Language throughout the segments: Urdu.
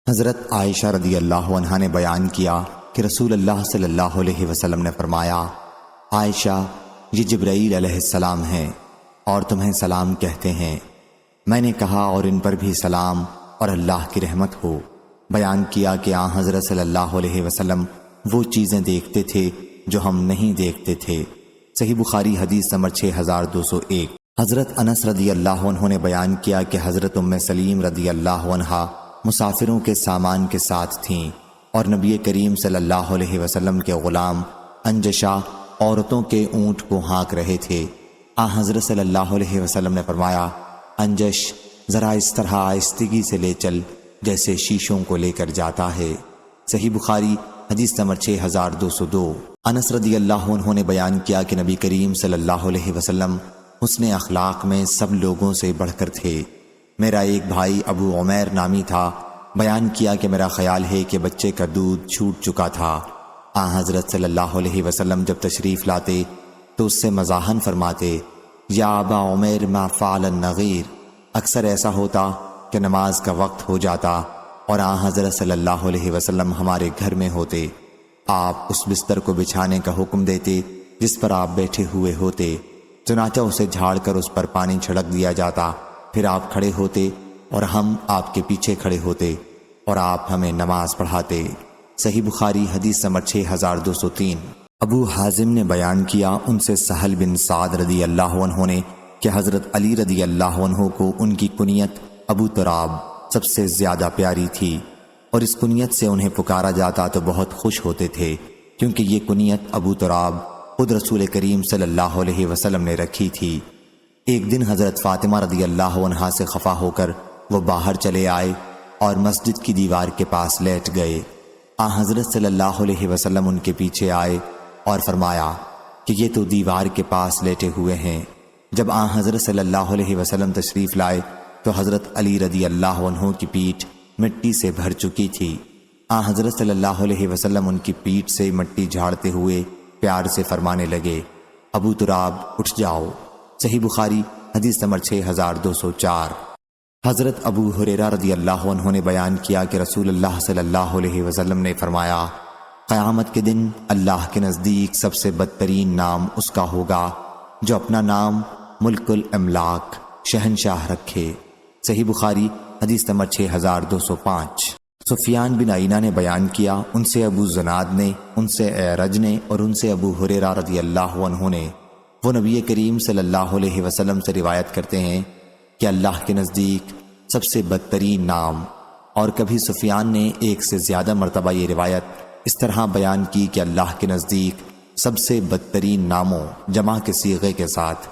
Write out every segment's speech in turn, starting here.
حضرت عائشہ رضی اللہ عنہا نے بیان کیا کہ رسول اللہ صلی اللہ علیہ وسلم نے فرمایا، عائشہ، یہ جبرائیل علیہ السلام ہیں اور تمہیں سلام کہتے ہیں۔ میں نے کہا اور ان پر بھی سلام اور اللہ کی رحمت ہو۔ بیان کیا کہ آن حضرت صلی اللہ علیہ وسلم وہ چیزیں دیکھتے تھے جو ہم نہیں دیکھتے تھے۔ صحیح بخاری حدیث نمبر 6201۔ حضرت انس رضی اللہ عنہ نے بیان کیا کہ حضرت ام سلیم رضی اللہ عنہا مسافروں کے سامان کے ساتھ تھیں اور نبی کریم صلی اللہ علیہ وسلم کے غلام انجشا عورتوں کے اونٹ کو ہانک رہے تھے۔ حضرت صلی اللہ علیہ وسلم نے فرمایا، انجش، ذرا اس طرح آہستگی سے لے چل جیسے شیشوں کو لے کر جاتا ہے۔ صحیح بخاری حدیث نمبر 6202۔ انس رضی اللہ عنہ نے بیان کیا کہ نبی کریم صلی اللہ علیہ وسلم حسن اخلاق میں سب لوگوں سے بڑھ کر تھے۔ میرا ایک بھائی ابو عمیر نامی تھا۔ بیان کیا کہ میرا خیال ہے کہ بچے کا دودھ چھوٹ چکا تھا۔ حضرت صلی اللہ علیہ وسلم جب تشریف لاتے تو اس سے مزاحن فرماتے، یا ابا عمیر ما فعل النغیر۔ اکثر ایسا ہوتا کہ نماز کا وقت ہو جاتا اور حضرت صلی اللہ علیہ وسلم ہمارے گھر میں ہوتے۔ آپ اس بستر کو بچھانے کا حکم دیتے جس پر آپ بیٹھے ہوئے ہوتے، چنانچہ اسے جھاڑ کر اس پر پانی چھڑک دیا جاتا، پھر آپ کھڑے ہوتے اور ہم آپ کے پیچھے کھڑے ہوتے اور آپ ہمیں نماز پڑھاتے۔ صحیح بخاری حدیث نمبر 6203۔ ابو حازم نے بیان کیا ان سے سہل بن سعد رضی اللہ عنہ نے کہ حضرت علی رضی اللہ عنہ کو ان کی کنیت ابو تراب سب سے زیادہ پیاری تھی اور اس کنیت سے انہیں پکارا جاتا تو بہت خوش ہوتے تھے، کیونکہ یہ کنیت ابو تراب خود رسول کریم صلی اللہ علیہ وسلم نے رکھی تھی۔ ایک دن حضرت فاطمہ رضی اللہ عنہا سے خفا ہو کر وہ باہر چلے آئے اور مسجد کی دیوار کے پاس لیٹ گئے۔ حضرت صلی اللہ علیہ وسلم ان کے پیچھے آئے اور فرمایا کہ یہ تو دیوار کے پاس لیٹے ہوئے ہیں۔ جب حضرت صلی اللہ علیہ وسلم تشریف لائے تو حضرت علی رضی اللہ عنہ کی پیٹھ مٹی سے بھر چکی تھی۔ حضرت صلی اللہ علیہ وسلم ان کی پیٹھ سے مٹی جھاڑتے ہوئے پیار سے فرمانے لگے، ابو تراب اٹھ جاؤ۔ صحیح بخاری حدیث نمبر 6204۔ حضرت ابو ہریرہ رضی اللہ عنہ نے بیان کیا کہ رسول اللہ صلی اللہ علیہ وسلم نے فرمایا، قیامت کے دن اللہ کے نزدیک سب سے بدترین نام اس کا ہوگا جو اپنا نام ملک الاملاک شہنشاہ رکھے۔ صحیح بخاری حدیث نمبر 6205۔ سفیان بن عینہ نے بیان کیا ان سے ابو زناد نے، ان سے اعرج نے اور ان سے ابو ہریرہ رضی اللہ عنہ نے، وہ نبی کریم صلی اللہ علیہ وسلم سے روایت کرتے ہیں کہ اللہ کے نزدیک سب سے بدترین نام، اور کبھی سفیان نے ایک سے زیادہ مرتبہ یہ روایت اس طرح بیان کی کہ اللہ کے نزدیک سب سے بدترین ناموں جمع کے صیغے کے ساتھ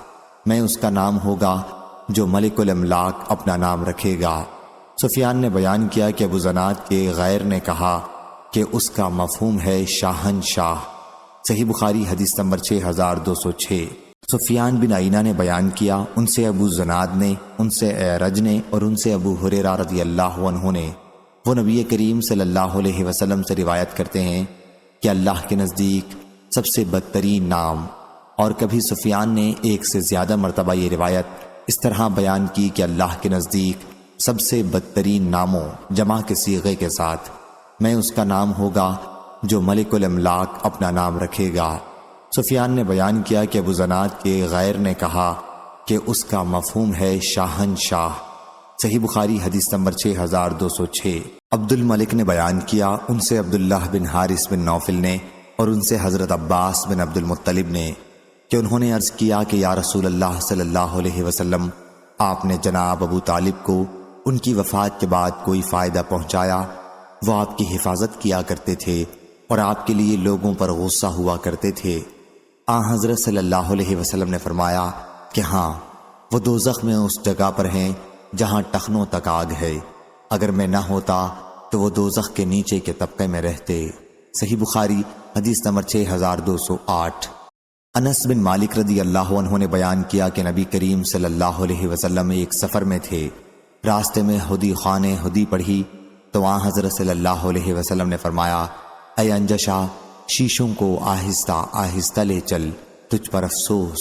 میں اس کا نام ہوگا جو ملک الاملاک اپنا نام رکھے گا۔ سفیان نے بیان کیا کہ ابو زناد کے غیر نے کہا کہ اس کا مفہوم ہے شاہنشاہ۔ صحیح بخاری حدیث نمبر 6206۔ سفیان بن عینہ نے بیان کیا ان سے ابو زناد نے، ان سے اعرج نے اور ان سے ابو ہریرہ رضی اللہ عنہ نے، وہ نبی کریم صلی اللہ علیہ وسلم سے روایت کرتے ہیں کہ اللہ کے نزدیک سب سے بدترین نام، اور کبھی سفیان نے ایک سے زیادہ مرتبہ یہ روایت اس طرح بیان کی کہ اللہ کے نزدیک سب سے بدترین ناموں جمع کے صیغے کے ساتھ میں اس کا نام ہوگا جو ملک الاملاک اپنا نام رکھے گا۔ سفیان نے بیان کیا کہ ابو زناد کے غیر نے کہا کہ اس کا مفہوم ہے شاہنشاہ۔ صحیح بخاری حدیث نمبر 6206۔ عبد الملک نے بیان کیا ان سے عبداللہ بن حارث بن نوفل نے اور ان سے حضرت عباس بن عبد المطلب نے کہ انہوں نے عرض کیا کہ یا رسول اللہ صلی اللہ علیہ وسلم، آپ نے جناب ابو طالب کو ان کی وفات کے بعد کوئی فائدہ پہنچایا؟ وہ آپ کی حفاظت کیا کرتے تھے اور آپ کے لیے لوگوں پر غصہ ہوا کرتے تھے۔ حضرت صلی اللہ علیہ وسلم نے فرمایا کہ ہاں، وہ دوزخ میں اس جگہ پر ہیں جہاں ٹخنوں تک آگ ہے، اگر میں نہ ہوتا تو وہ دوزخ کے نیچے کے طبقے میں رہتے۔ صحیح بخاری حدیث نمبر 6208۔ انس بن مالک رضی اللہ عنہ نے بیان کیا کہ نبی کریم صلی اللہ علیہ وسلم ایک سفر میں تھے، راستے میں ہدی خوان ہدی پڑھی تو حضرت صلی اللہ علیہ وسلم نے فرمایا، اے انجشا، شیشوں کو آہستہ آہستہ لے چل، تجھ پر افسوس۔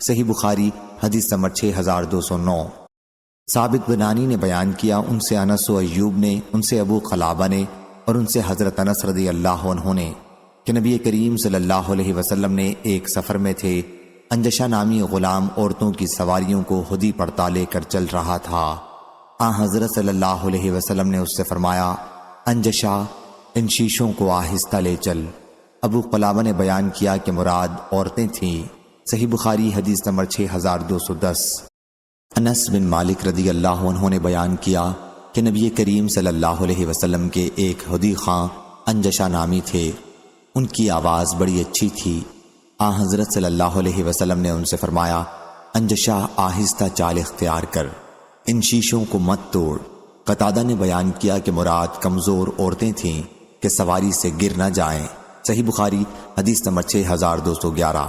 صحیح بخاری حدیث نمبر 6209۔ ثابت بنانی نے بیان کیا، ان سے انس و ایوب نے، ان سے ابو قلابہ نے، اور ان سے حضرت انس رضی اللہ عنہ نے کہ نبی کریم صلی اللہ علیہ وسلم نے ایک سفر میں تھے، انجشہ نامی غلام عورتوں کی سواریوں کو خودی پڑتا لے کر چل رہا تھا۔ حضرت صلی اللہ علیہ وسلم نے اس سے فرمایا، انجشہ، ان شیشوں کو آہستہ لے چل۔ ابو قلابہ نے بیان کیا کہ مراد عورتیں تھیں۔ صحیح بخاری حدیث نمبر 6210۔ انس بن مالک رضی اللہ عنہ نے بیان کیا کہ نبی کریم صلی اللہ علیہ وسلم کے ایک حدی خاں انجشہ نامی تھے، ان کی آواز بڑی اچھی تھی۔ حضرت صلی اللہ علیہ وسلم نے ان سے فرمایا، انجشہ، آہستہ چال اختیار کر، ان شیشوں کو مت توڑ۔ قتادہ نے بیان کیا کہ مراد کمزور عورتیں تھیں کہ سواری سے گر نہ جائیں۔ صحیح بخاری حدیث نمبر 6211۔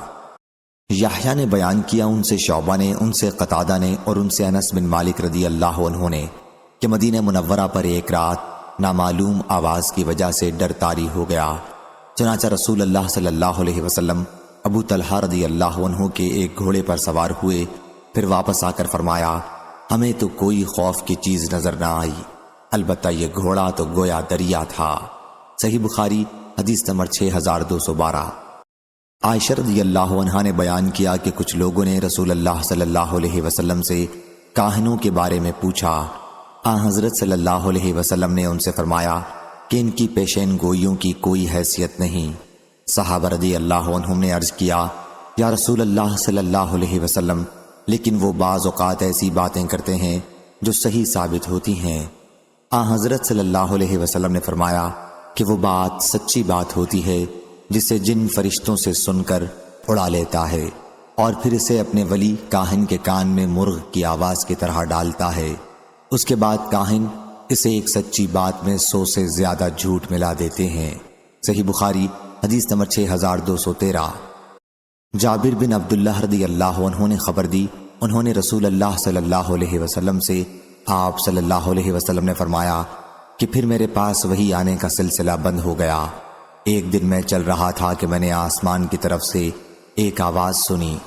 یحییٰ نے بیان کیا، ان سے شعبہ نے، ان سے قتادہ نے، اور ان سے انس بن مالک رضی اللہ عنہ نے کہ مدینہ منورہ پر ایک رات نامعلوم آواز کی وجہ سے ڈر طاری ہو گیا، چنانچہ رسول اللہ صلی اللہ علیہ وسلم ابو طلحہ رضی اللہ عنہ کے ایک گھوڑے پر سوار ہوئے، پھر واپس آ کر فرمایا، ہمیں تو کوئی خوف کی چیز نظر نہ آئی، البتہ یہ گھوڑا تو گویا دریا تھا۔ صحیح بخاری حدیث نمبر 6212۔ عائشہ رضی اللہ عنہا نے بیان کیا کہ کچھ لوگوں نے رسول اللہ صلی اللہ علیہ وسلم سے کاہنوں کے بارے میں پوچھا۔ حضرت صلی اللہ علیہ وسلم نے ان سے فرمایا کہ ان کی پیشین گوئیوں کی کوئی حیثیت نہیں۔ صحابہ رضی اللہ عنہم نے عرض کیا، یا رسول اللہ صلی اللہ علیہ وسلم، لیکن وہ بعض اوقات ایسی باتیں کرتے ہیں جو صحیح ثابت ہوتی ہیں۔ حضرت صلی اللہ علیہ وسلم نے فرمایا کہ وہ بات سچی بات ہوتی ہے جسے جن فرشتوں سے سن کر اڑا لیتا ہے اور پھر اسے اپنے ولی کاہن کے کان میں مرغ کی آواز کی طرح ڈالتا ہے، اس کے بعد کاہن اسے ایک سچی بات میں 100 سے زیادہ جھوٹ ملا دیتے ہیں۔ صحیح بخاری حدیث نمبر 6213۔ جابر بن عبداللہ رضی اللہ عنہ نے خبر دی، انہوں نے رسول اللہ صلی اللہ علیہ وسلم سے، آپ صلی اللہ علیہ وسلم نے فرمایا کہ پھر میرے پاس وحی آنے کا سلسلہ بند ہو گیا۔ ایک دن میں چل رہا تھا کہ میں نے آسمان کی طرف سے ایک آواز سنی۔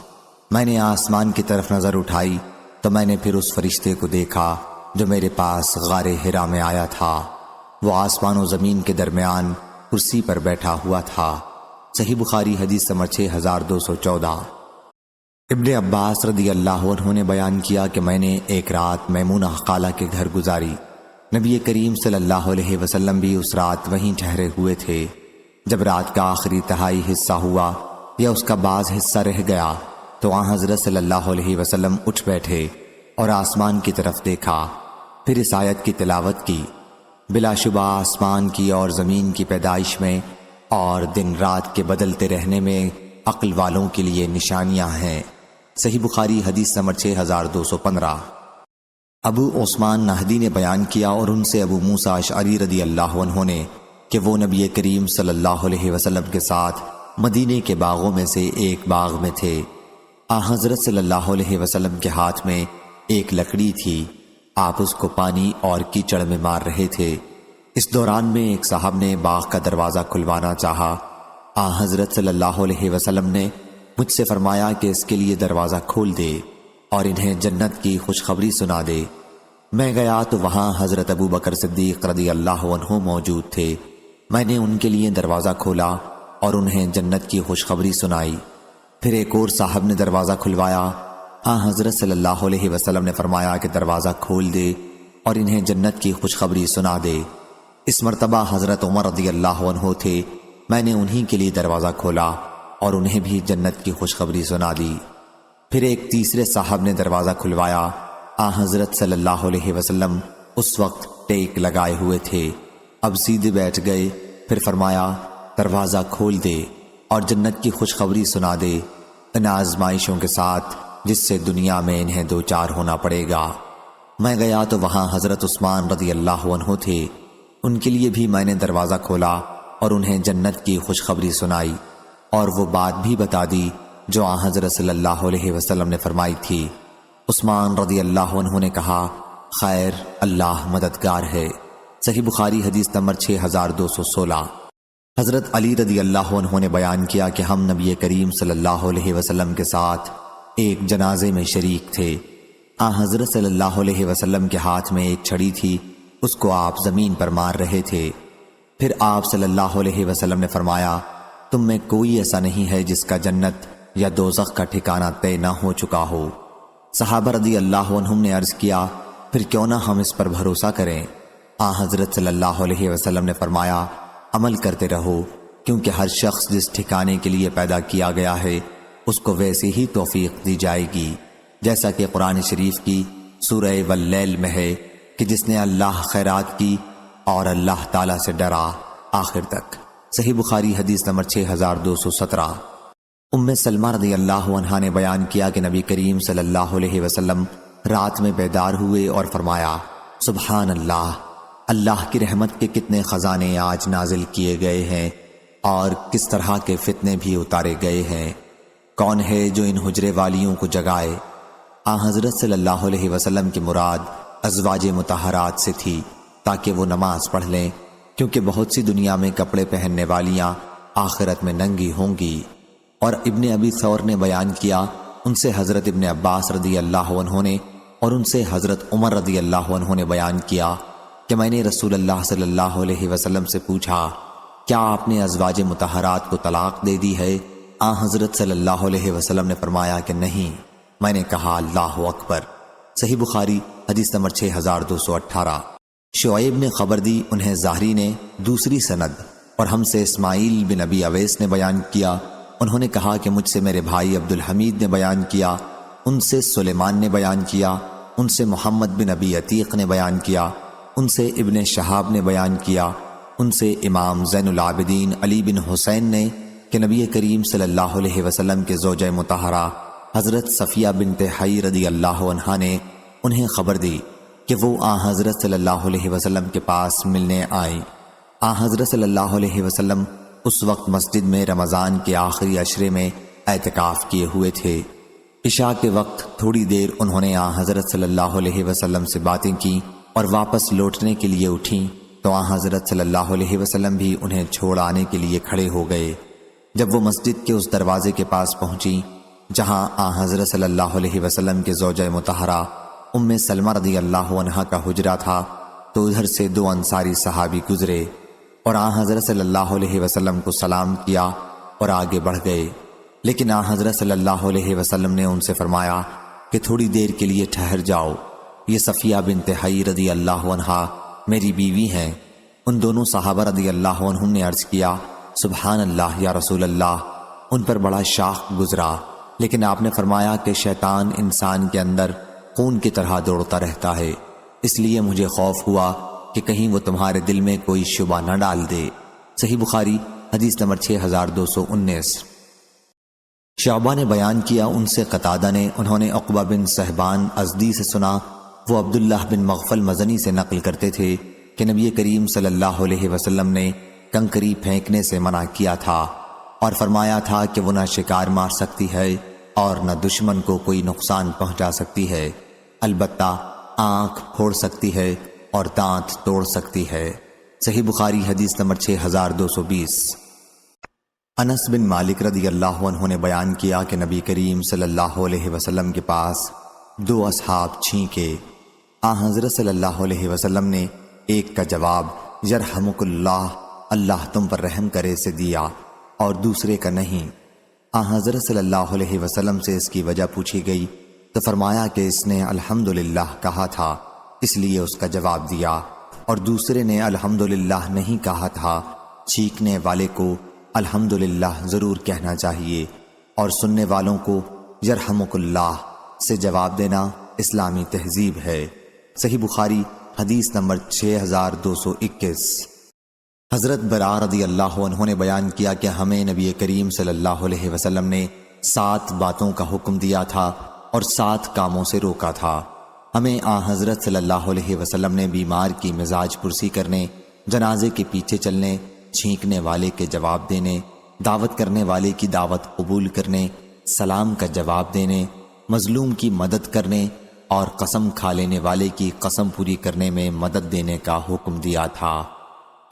میں نے آسمان کی طرف نظر اٹھائی تو میں نے پھر اس فرشتے کو دیکھا جو میرے پاس غار حرا میں آیا تھا۔ وہ آسمان و زمین کے درمیان کرسی پر بیٹھا ہوا تھا۔ صحیح بخاری حدیث نمبر 6214۔ ابن عباس رضی اللہ عنہ نے بیان کیا کہ میں نے ایک رات میمونہ خالہ کے گھر گزاری۔ نبی کریم صلی اللہ علیہ وسلم بھی اس رات وہیں ٹھہرے ہوئے تھے۔ جب رات کا آخری تہائی حصہ ہوا یا اس کا بعض حصہ رہ گیا تو حضرت صلی اللہ علیہ وسلم اٹھ بیٹھے اور آسمان کی طرف دیکھا، پھر اس آیت کی تلاوت کی، بلا شبہ آسمان کی اور زمین کی پیدائش میں اور دن رات کے بدلتے رہنے میں عقل والوں کے لیے نشانیاں ہیں۔ صحیح بخاری حدیث نمبر 6215۔ ابو عثمان نہدی نے بیان کیا اور ان سے ابو موسیٰ اشعری رضی اللہ عنہ نے کہ وہ نبی کریم صلی اللہ علیہ وسلم کے ساتھ مدینے کے باغوں میں سے ایک باغ میں تھے۔ حضرت صلی اللہ علیہ وسلم کے ہاتھ میں ایک لکڑی تھی، آپ اس کو پانی اور کیچڑ میں مار رہے تھے۔ اس دوران میں ایک صاحب نے باغ کا دروازہ کھلوانا چاہا۔ حضرت صلی اللہ علیہ وسلم نے مجھ سے فرمایا کہ اس کے لیے دروازہ کھول دے اور انہیں جنت کی خوشخبری سنا دے۔ میں گیا تو وہاں حضرت ابو بکر صدیق رضی اللہ عنہ موجود تھے۔ میں نے ان کے لیے دروازہ کھولا اور انہیں جنت کی خوشخبری سنائی۔ پھر ایک اور صاحب نے دروازہ کھلوایا۔ حضرت صلی اللہ علیہ وسلم نے فرمایا کہ دروازہ کھول دے اور انہیں جنت کی خوشخبری سنا دے۔ اس مرتبہ حضرت عمر رضی اللہ عنہ تھے، میں نے انہی کے لیے دروازہ کھولا اور انہیں بھی جنت کی خوشخبری سنا دی۔ پھر ایک تیسرے صاحب نے دروازہ کھلوایا۔ حضرت صلی اللہ علیہ وسلم اس وقت ٹیک لگائے ہوئے تھے، اب سیدھے بیٹھ گئے۔ پھر فرمایا دروازہ کھول دے اور جنت کی خوشخبری سنا دے ان آزمائشوں کے ساتھ جس سے دنیا میں انہیں دوچار ہونا پڑے گا۔ میں گیا تو وہاں حضرت عثمان رضی اللہ عنہ تھے، ان کے لیے بھی میں نے دروازہ کھولا اور انہیں جنت کی خوشخبری سنائی اور وہ بات بھی بتا دی جو حضرت صلی اللہ علیہ وسلم نے فرمائی تھی۔ عثمان رضی اللہ عنہ نے کہا، خیر، اللہ مددگار ہے۔ صحیح بخاری حدیث نمبر 6216۔ حضرت علی رضی اللہ عنہ نے بیان کیا کہ ہم نبی کریم صلی اللہ علیہ وسلم کے ساتھ ایک جنازے میں شریک تھے۔ حضرت صلی اللہ علیہ وسلم کے ہاتھ میں ایک چھڑی تھی، اس کو آپ زمین پر مار رہے تھے۔ پھر آپ صلی اللہ علیہ وسلم نے فرمایا، تم میں کوئی ایسا نہیں ہے جس کا جنت یا دوزخ کا ٹھکانہ طے نہ ہو چکا ہو۔ صحابہ رضی اللہ عنہم نے عرض کیا، پھر کیوں نہ ہم اس پر بھروسہ کریں؟ حضرت صلی اللہ علیہ وسلم نے فرمایا، عمل کرتے رہو، کیونکہ ہر شخص جس ٹھکانے کے لیے پیدا کیا گیا ہے اس کو ویسے ہی توفیق دی جائے گی، جیسا کہ قرآن شریف کی سورہ واللیل میں ہے کہ جس نے اللہ خیرات کی اور اللہ تعالیٰ سے ڈرا، آخر تک۔ صحیح بخاری حدیث نمبر 6217۔ ام سلمہ رضی اللہ عنہا نے بیان کیا کہ نبی کریم صلی اللہ علیہ وسلم رات میں بیدار ہوئے اور فرمایا، سبحان اللہ، اللہ کی رحمت کے کتنے خزانے آج نازل کیے گئے ہیں اور کس طرح کے فتنے بھی اتارے گئے ہیں۔ کون ہے جو ان حجرے والیوں کو جگائے؟ حضرت صلی اللہ علیہ وسلم کی مراد ازواج مطہرات سے تھی تاکہ وہ نماز پڑھ لیں، کیونکہ بہت سی دنیا میں کپڑے پہننے والیاں آخرت میں ننگی ہوں گی۔ اور ابن ابی ثور نے بیان کیا، ان سے حضرت ابن عباس رضی اللہ عنہ نے اور ان سے حضرت عمر رضی اللہ عنہ نے بیان کیا کہ میں نے رسول اللہ صلی اللہ علیہ وسلم سے پوچھا، کیا آپ نے ازواج مطہرات کو طلاق دے دی ہے؟ حضرت صلی اللہ علیہ وسلم نے فرمایا کہ نہیں۔ میں نے کہا، اللہ اکبر۔ صحیح بخاری حدیث نمبر 6218۔ شعیب نے خبر دی، انہیں زہری نے دوسری سند، اور ہم سے اسماعیل بن ابی اویس نے بیان کیا، انہوں نے کہا کہ مجھ سے میرے بھائی عبد الحمید نے بیان کیا، ان سے سلیمان نے بیان کیا، ان سے محمد بن ابی عتیق نے بیان کیا، ان سے ابن شہاب نے بیان کیا، ان سے امام زین العابدین علی بن حسین نے کہ نبی کریم صلی اللہ علیہ وسلم کے زوجہ مطہرہ حضرت صفیہ بنت حی رضی اللہ عنہا نے انہیں خبر دی کہ وہ حضرت صلی اللہ علیہ وسلم کے پاس ملنے آئیں۔ حضرت صلی اللہ علیہ وسلم اس وقت مسجد میں رمضان کے آخری عشرے میں اعتکاف کیے ہوئے تھے۔ عشاء کے وقت تھوڑی دیر انہوں نے حضرت صلی اللہ علیہ وسلم سے باتیں کی اور واپس لوٹنے کے لیے اٹھیں تو حضرت صلی اللہ علیہ وسلم بھی انہیں چھوڑ آنے کے لیے کھڑے ہو گئے۔ جب وہ مسجد کے اس دروازے کے پاس پہنچی جہاں حضرت صلی اللہ علیہ وسلم کے زوجہ مطہرہ ام سلمہ رضی اللہ عنہا کا حجرہ تھا تو ادھر سے 2 انصاری صحابی گزرے اور حضرت صلی اللہ علیہ وسلم کو سلام کیا اور آگے بڑھ گئے، لیکن حضرت صلی اللہ علیہ وسلم نے ان سے فرمایا کہ تھوڑی دیر کے لیے ٹھہر جاؤ، یہ صفیہ بنت حی رضی اللہ عنہا میری بیوی ہیں۔ ان دونوں صحابہ رضی اللہ عنہم نے عرض کیا، سبحان اللہ یا رسول اللہ، ان پر بڑا شاق گزرا، لیکن آپ نے فرمایا کہ شیطان انسان کے اندر خون کی طرح دوڑتا رہتا ہے، اس لیے مجھے خوف ہوا کہ کہیں وہ تمہارے دل میں کوئی شبہ نہ ڈال دے۔ صحیح بخاری حدیث نمبر 6219۔ شعبہ نے بیان کیا، ان سے قتادہ نے، انہوں نے عقبہ بن صہبان ازدی سے سنا، وہ عبداللہ بن مغفل مزنی سے نقل کرتے تھے کہ نبی کریم صلی اللہ علیہ وسلم نے کنکری پھینکنے سے منع کیا تھا اور فرمایا تھا کہ وہ نہ شکار مار سکتی ہے اور نہ دشمن کو کوئی نقصان پہنچا سکتی ہے، البتہ آنکھ پھوڑ سکتی ہے اور دانت توڑ سکتی ہے۔ صحیح بخاری حدیث نمبر 6220۔ انس بن مالک رضی اللہ عنہ نے بیان کیا کہ نبی کریم صلی اللہ علیہ وسلم کے پاس 2 اصحاب چھینکے، حضرت صلی اللہ علیہ وسلم نے ایک کا جواب یرحمک اللہ، اللہ تم پر رحم کرے سے دیا، اور دوسرے کا نہیں۔ حضرت صلی اللہ علیہ وسلم سے اس کی وجہ پوچھی گئی تو فرمایا کہ اس نے الحمدللہ کہا تھا اس لیے اس کا جواب دیا، اور دوسرے نے الحمدللہ نہیں کہا تھا۔ چھینکنے والے کو الحمدللہ ضرور کہنا چاہیے اور سننے والوں کو یرحمک اللہ سے جواب دینا اسلامی تہذیب ہے۔ صحیح بخاری حدیث نمبر 6221۔ حضرت برا رضی اللہ عنہ نے بیان کیا کہ ہمیں نبی کریم صلی اللہ علیہ وسلم نے 7 باتوں کا حکم دیا تھا اور 7 کاموں سے روکا تھا۔ ہمیں حضرت صلی اللہ علیہ وسلم نے بیمار کی مزاج پرسی کرنے، جنازے کے پیچھے چلنے، چھینکنے والے کے جواب دینے، دعوت کرنے والے کی دعوت قبول کرنے، سلام کا جواب دینے، مظلوم کی مدد کرنے اور قسم کھا لینے والے کی قسم پوری کرنے میں مدد دینے کا حکم دیا تھا۔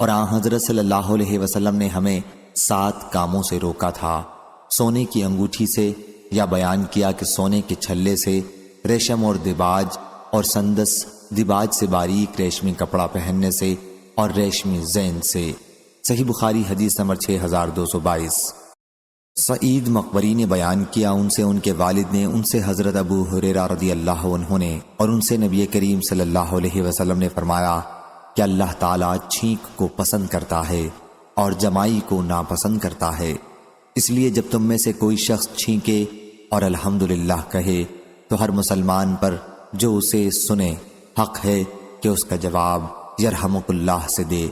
اور حضرت صلی اللہ علیہ وسلم نے ہمیں 7 کاموں سے روکا تھا، سونے کی انگوٹھی سے، یا بیان کیا کہ سونے کے چھلے سے، ریشم اور دیباج اور سندس، دیباج سے باریک ریشمی کپڑا پہننے سے اور ریشمی زین سے۔ صحیح بخاری حدیث نمبر 6222۔ سعید مقبری نے بیان کیا، ان سے ان کے والد نے، ان سے حضرت ابو ہریرہ رضی اللہ عنہ نے، اور ان سے نبی کریم صلی اللہ علیہ وسلم نے فرمایا کہ اللہ تعالیٰ چھینک کو پسند کرتا ہے اور جمائی کو ناپسند کرتا ہے۔ اس لیے جب تم میں سے کوئی شخص چھینکے اور الحمدللہ کہے تو ہر مسلمان پر جو اسے سنے حق ہے کہ اس کا جواب یرحمک اللہ سے دے،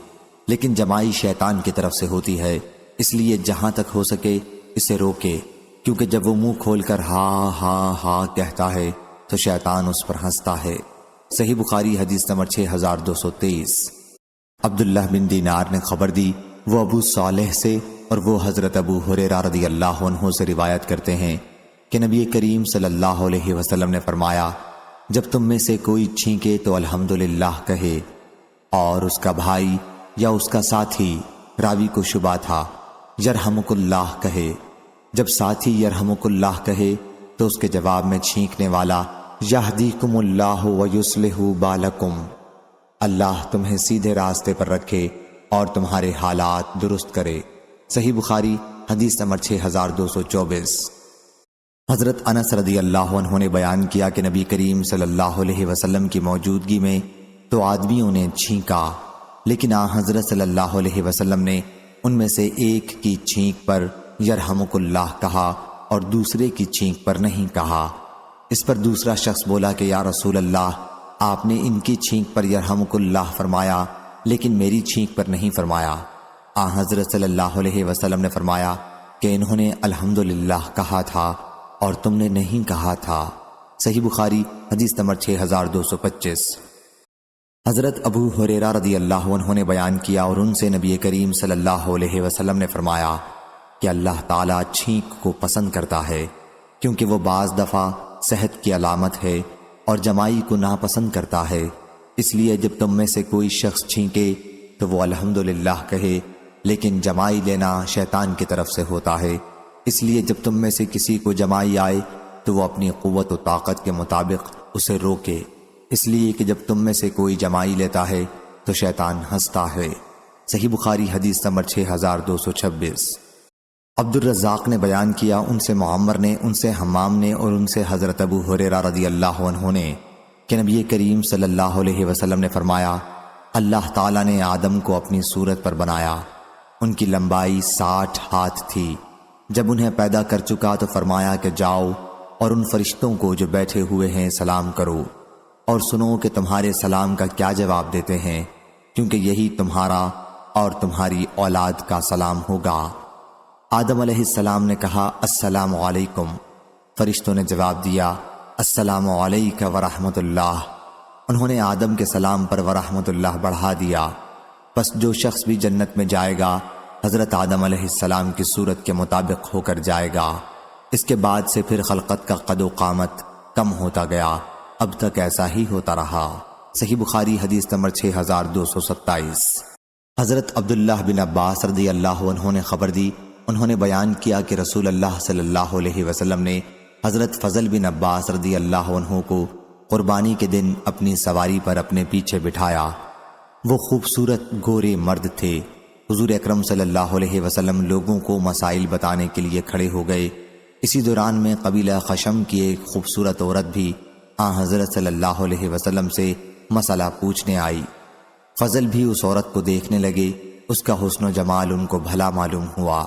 لیکن جمائی شیطان کی طرف سے ہوتی ہے، اس لیے جہاں تک ہو سکے اسے روکے، کیونکہ جب وہ منہ کھول کر ہاں ہاں ہاں کہتا ہے تو شیطان اس پر ہنستا ہے۔ صحیح بخاری حدیث نمبر 6223۔ عبداللہ بن دینار نے خبر دی، وہ ابو صالح سے اور وہ حضرت ابو ہریرہ رضی اللہ عنہ سے روایت کرتے ہیں کہ نبی کریم صلی اللہ علیہ وسلم نے فرمایا، جب تم میں سے کوئی چھینکے تو الحمدللہ کہے، اور اس کا بھائی یا اس کا ساتھی، راوی کو شبہ تھا، یرحمک اللہ کہے۔ جب ساتھی یرحمک اللہ کہے تو اس کے جواب میں چھینکنے والا یہدیکم اللہ ویصلح بالکم، اللہ تمہیں سیدھے راستے پر رکھے اور تمہارے حالات درست کرے۔ صحیح بخاری حدیث نمبر 6224۔ حضرت انس رضی اللہ عنہ نے بیان کیا کہ نبی کریم صلی اللہ علیہ وسلم کی موجودگی میں تو آدمیوں نے چھینکا، لیکن حضرت صلی اللہ علیہ وسلم نے ان میں سے ایک کی چھینک پر یرحمک اللہ کہا اور دوسرے کی چھینک پر نہیں کہا۔ اس پر دوسرا شخص بولا کہ یا رسول اللہ، آپ نے ان کی چھینک پر یرحمک اللہ فرمایا لیکن میری چھینک پر نہیں فرمایا۔ حضرت صلی اللہ علیہ وسلم نے فرمایا کہ انہوں نے الحمدللہ کہا تھا اور تم نے نہیں کہا تھا۔ صحیح بخاری حدیث نمبر 6225۔ حضرت ابو ہریرہ رضی اللہ عنہ نے بیان کیا، اور ان سے نبی کریم صلی اللہ علیہ وسلم نے فرمایا کہ اللہ تعالیٰ چھینک کو پسند کرتا ہے، کیونکہ وہ بعض دفعہ صحت کی علامت ہے اور جمائی کو ناپسند کرتا ہے۔ اس لیے جب تم میں سے کوئی شخص چھینکے تو وہ الحمدللہ کہے، لیکن جمائی لینا شیطان کی طرف سے ہوتا ہے، اس لیے جب تم میں سے کسی کو جمائی آئے تو وہ اپنی قوت و طاقت کے مطابق اسے روکے، اس لیے کہ جب تم میں سے کوئی جمائی لیتا ہے تو شیطان ہنستا ہے۔ صحیح بخاری حدیث نمبر 6226۔ عبد الرزاق نے بیان کیا، ان سے معمر نے، ان سے حمام نے، اور ان سے حضرت ابو ہریرہ رضی اللہ عنہ نے کہ نبی کریم صلی اللہ علیہ وسلم نے فرمایا، اللہ تعالیٰ نے آدم کو اپنی صورت پر بنایا، ان کی لمبائی 60 ہاتھ تھی۔ جب انہیں پیدا کر چکا تو فرمایا کہ جاؤ اور ان فرشتوں کو جو بیٹھے ہوئے ہیں سلام کرو، اور سنو کہ تمہارے سلام کا کیا جواب دیتے ہیں، کیونکہ یہی تمہارا اور تمہاری اولاد کا سلام ہوگا۔ آدم علیہ السلام نے کہا السلام علیکم، فرشتوں نے جواب دیا السلام علیک ورحمۃ اللہ۔ انہوں نے آدم کے سلام پر ورحمۃ اللہ بڑھا دیا۔ پس جو شخص بھی جنت میں جائے گا حضرت آدم علیہ السلام کی صورت کے مطابق ہو کر جائے گا۔ اس کے بعد سے پھر خلقت کا قد و قامت کم ہوتا گیا، اب تک ایسا ہی ہوتا رہا۔ صحیح بخاری حدیث نمبر 6227۔ حضرت عبداللہ بن عباس رضی اللہ عنہ نے خبر دی، انہوں نے بیان کیا کہ رسول اللہ صلی اللہ علیہ وسلم نے حضرت فضل بن عباس رضی اللہ عنہ کو قربانی کے دن اپنی سواری پر اپنے پیچھے بٹھایا۔ وہ خوبصورت گورے مرد تھے۔ حضور اکرم صلی اللہ علیہ وسلم لوگوں کو مسائل بتانے کے لیے کھڑے ہو گئے۔ اسی دوران میں قبیلہ خشم کی ایک خوبصورت عورت بھی حضرت صلی اللہ علیہ وسلم سے مسئلہ پوچھنے آئی۔ فضل بھی اس عورت کو دیکھنے لگے، اس کا حسن و جمال ان کو بھلا معلوم ہوا۔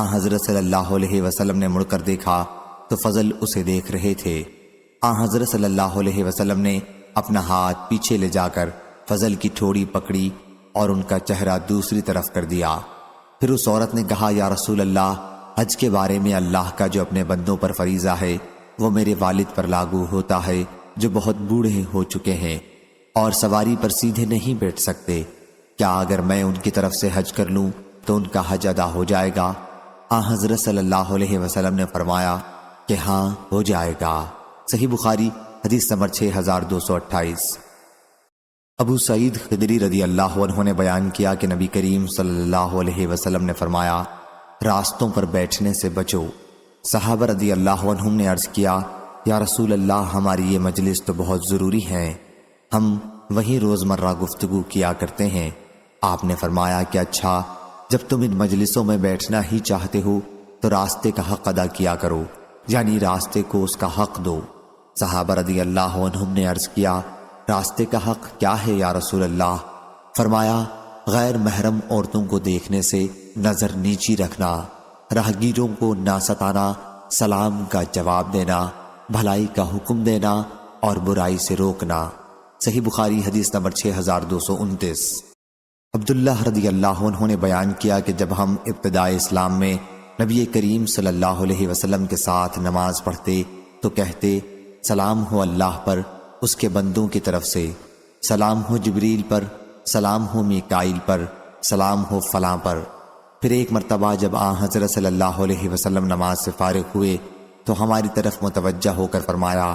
حضرت صلی اللہ علیہ وسلم نے مڑ کر دیکھا تو فضل اسے دیکھ رہے تھے۔ حضرت صلی اللہ علیہ وسلم نے اپنا ہاتھ پیچھے لے جا کر فضل کی ٹھوڑی پکڑی اور ان کا چہرہ دوسری طرف کر دیا۔ پھر اس عورت نے کہا یا رسول اللہ، حج کے بارے میں اللہ کا جو اپنے بندوں پر فریضہ ہے وہ میرے والد پر لاگو ہوتا ہے، جو بہت بوڑھے ہو چکے ہیں اور سواری پر سیدھے نہیں بیٹھ سکتے۔ کیا اگر میں ان کی طرف سے حج کر لوں تو ان کا حج ادا ہو جائے گا؟ حضرت صلی اللہ علیہ وسلم نے فرمایا کہ ہاں ہو جائے گا۔ صحیح بخاری حدیث نمبر 6228۔ ابو سعید خدری رضی اللہ عنہ نے بیان کیا کہ نبی کریم صلی اللہ علیہ وسلم نے فرمایا، راستوں پر بیٹھنے سے بچو۔ صحابہ رضی اللہ عنہم نے عرض کیا یا رسول اللہ ہماری یہ مجلس تو بہت ضروری ہے، ہم وہیں روزمرہ گفتگو کیا کرتے ہیں۔ آپ نے فرمایا کہ اچھا، جب تم ان مجلسوں میں بیٹھنا ہی چاہتے ہو تو راستے کا حق ادا کیا کرو، یعنی راستے کو اس کا حق دو۔ صحابہ رضی اللہ عنہم نے عرض کیا، راستے کا حق کیا ہے یا رسول اللہ؟ فرمایا، غیر محرم عورتوں کو دیکھنے سے نظر نیچی رکھنا، راہگیروں کو نہ ستانا، سلام کا جواب دینا، بھلائی کا حکم دینا اور برائی سے روکنا۔ صحیح بخاری حدیث نمبر 6229۔ عبداللہ رضی اللہ عنہ نے بیان کیا کہ جب ہم ابتداء اسلام میں نبی کریم صلی اللہ علیہ وسلم کے ساتھ نماز پڑھتے تو کہتے، سلام ہو اللہ پر، اس کے بندوں کی طرف سے، سلام ہو جبریل پر، سلام ہو میکائیل پر، سلام ہو فلاں پر۔ پھر ایک مرتبہ جب حضرت صلی اللہ علیہ وسلم نماز سے فارغ ہوئے تو ہماری طرف متوجہ ہو کر فرمایا،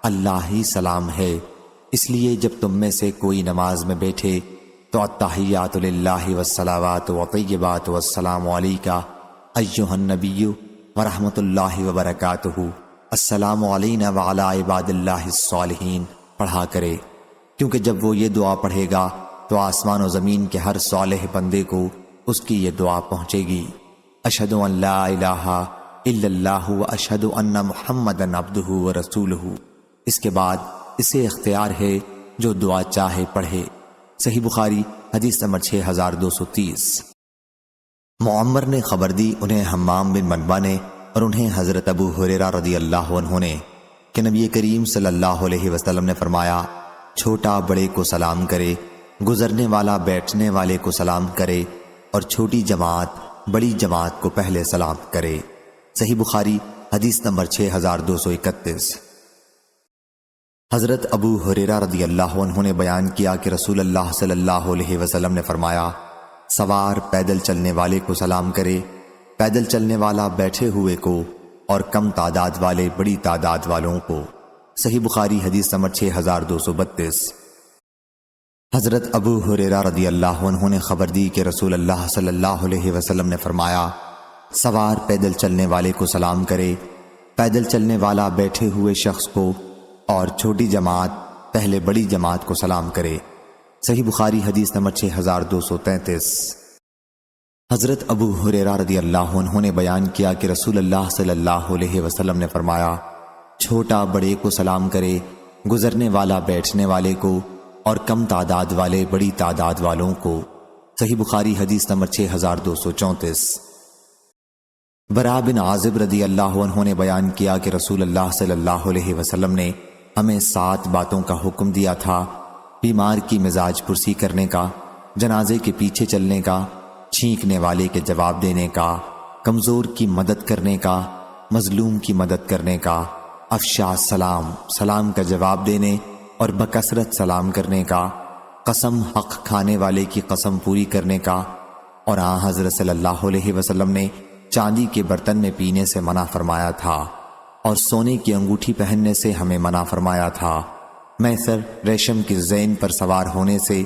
اللہ ہی سلام ہے، اس لیے جب تم میں سے کوئی نماز میں بیٹھے تو التحیات للہ والصلوات والطیبات والسلام علیکہ ایھا النبی ورحمۃ اللہ وبرکاتہ، السلام علینا وعلی عباد اللہ الصالحین پڑھا کرے، کیونکہ جب وہ یہ دعا پڑھے گا تو آسمان و زمین کے ہر صالح بندے کو اس کی یہ دعا پہنچے گی، اشہد ان لا الہ الا اللہ واشہد ان محمدا عبدہ ورسولہ۔ اس کے بعد اسے اختیار ہے جو دعا چاہے پڑھے۔ صحیح بخاری حدیث نمبر 6230۔ معمر نے خبر دی، انہیں حمام بن منبع نے اور انہیں حضرت ابو ہریرہ رضی اللہ عنہ نے کہ نبی کریم صلی اللہ علیہ وسلم نے فرمایا، چھوٹا بڑے کو سلام کرے، گزرنے والا بیٹھنے والے کو سلام کرے اور چھوٹی جماعت بڑی جماعت کو پہلے سلام کرے۔ صحیح بخاری حدیث نمبر 6231۔ حضرت ابو ہریرہ رضی اللہ عنہ نے بیان کیا کہ رسول اللہ صلی اللہ علیہ وسلم نے فرمایا، سوار پیدل چلنے والے کو سلام کرے، پیدل چلنے والا بیٹھے ہوئے کو اور کم تعداد والے بڑی تعداد والوں کو۔ صحیح بخاری حدیث نمبر 6232۔ حضرت ابو ہریرہ رضی اللہ عنہ نے خبر دی کہ رسول اللہ صلی اللہ علیہ وسلم نے فرمایا، سوار پیدل چلنے والے کو سلام کرے، پیدل چلنے والا بیٹھے ہوئے شخص کو اور چھوٹی جماعت پہلے بڑی جماعت کو سلام کرے۔ صحیح بخاری حدیث نمبر 6233۔ حضرت ابو ہریرہ رضی اللہ عنہ نے بیان کیا کہ رسول اللہ صلی اللہ علیہ وسلم نے فرمایا، چھوٹا بڑے کو سلام کرے، گزرنے والا بیٹھنے والے کو اور کم تعداد والے بڑی تعداد والوں کو۔ صحیح بخاری حدیث نمبر 6234۔ برا بن عازب رضی اللہ عنہ نے بیان کیا کہ رسول اللہ صلی اللہ علیہ وسلم نے ہمیں 7 باتوں کا حکم دیا تھا، بیمار کی مزاج پرسی کرنے کا، جنازے کے پیچھے چلنے کا، چھینکنے والے کے جواب دینے کا، کمزور کی مدد کرنے کا، مظلوم کی مدد کرنے کا، افشا سلام، سلام کا جواب دینے اور بکثرت سلام کرنے کا، قسم حق کھانے والے کی قسم پوری کرنے کا، اور حضرت صلی اللہ علیہ وسلم نے چاندی کے برتن میں پینے سے منع فرمایا تھا اور سونے کی انگوٹھی پہننے سے ہمیں منع فرمایا تھا۔ میسر ریشم کی زین پر سوار ہونے سے،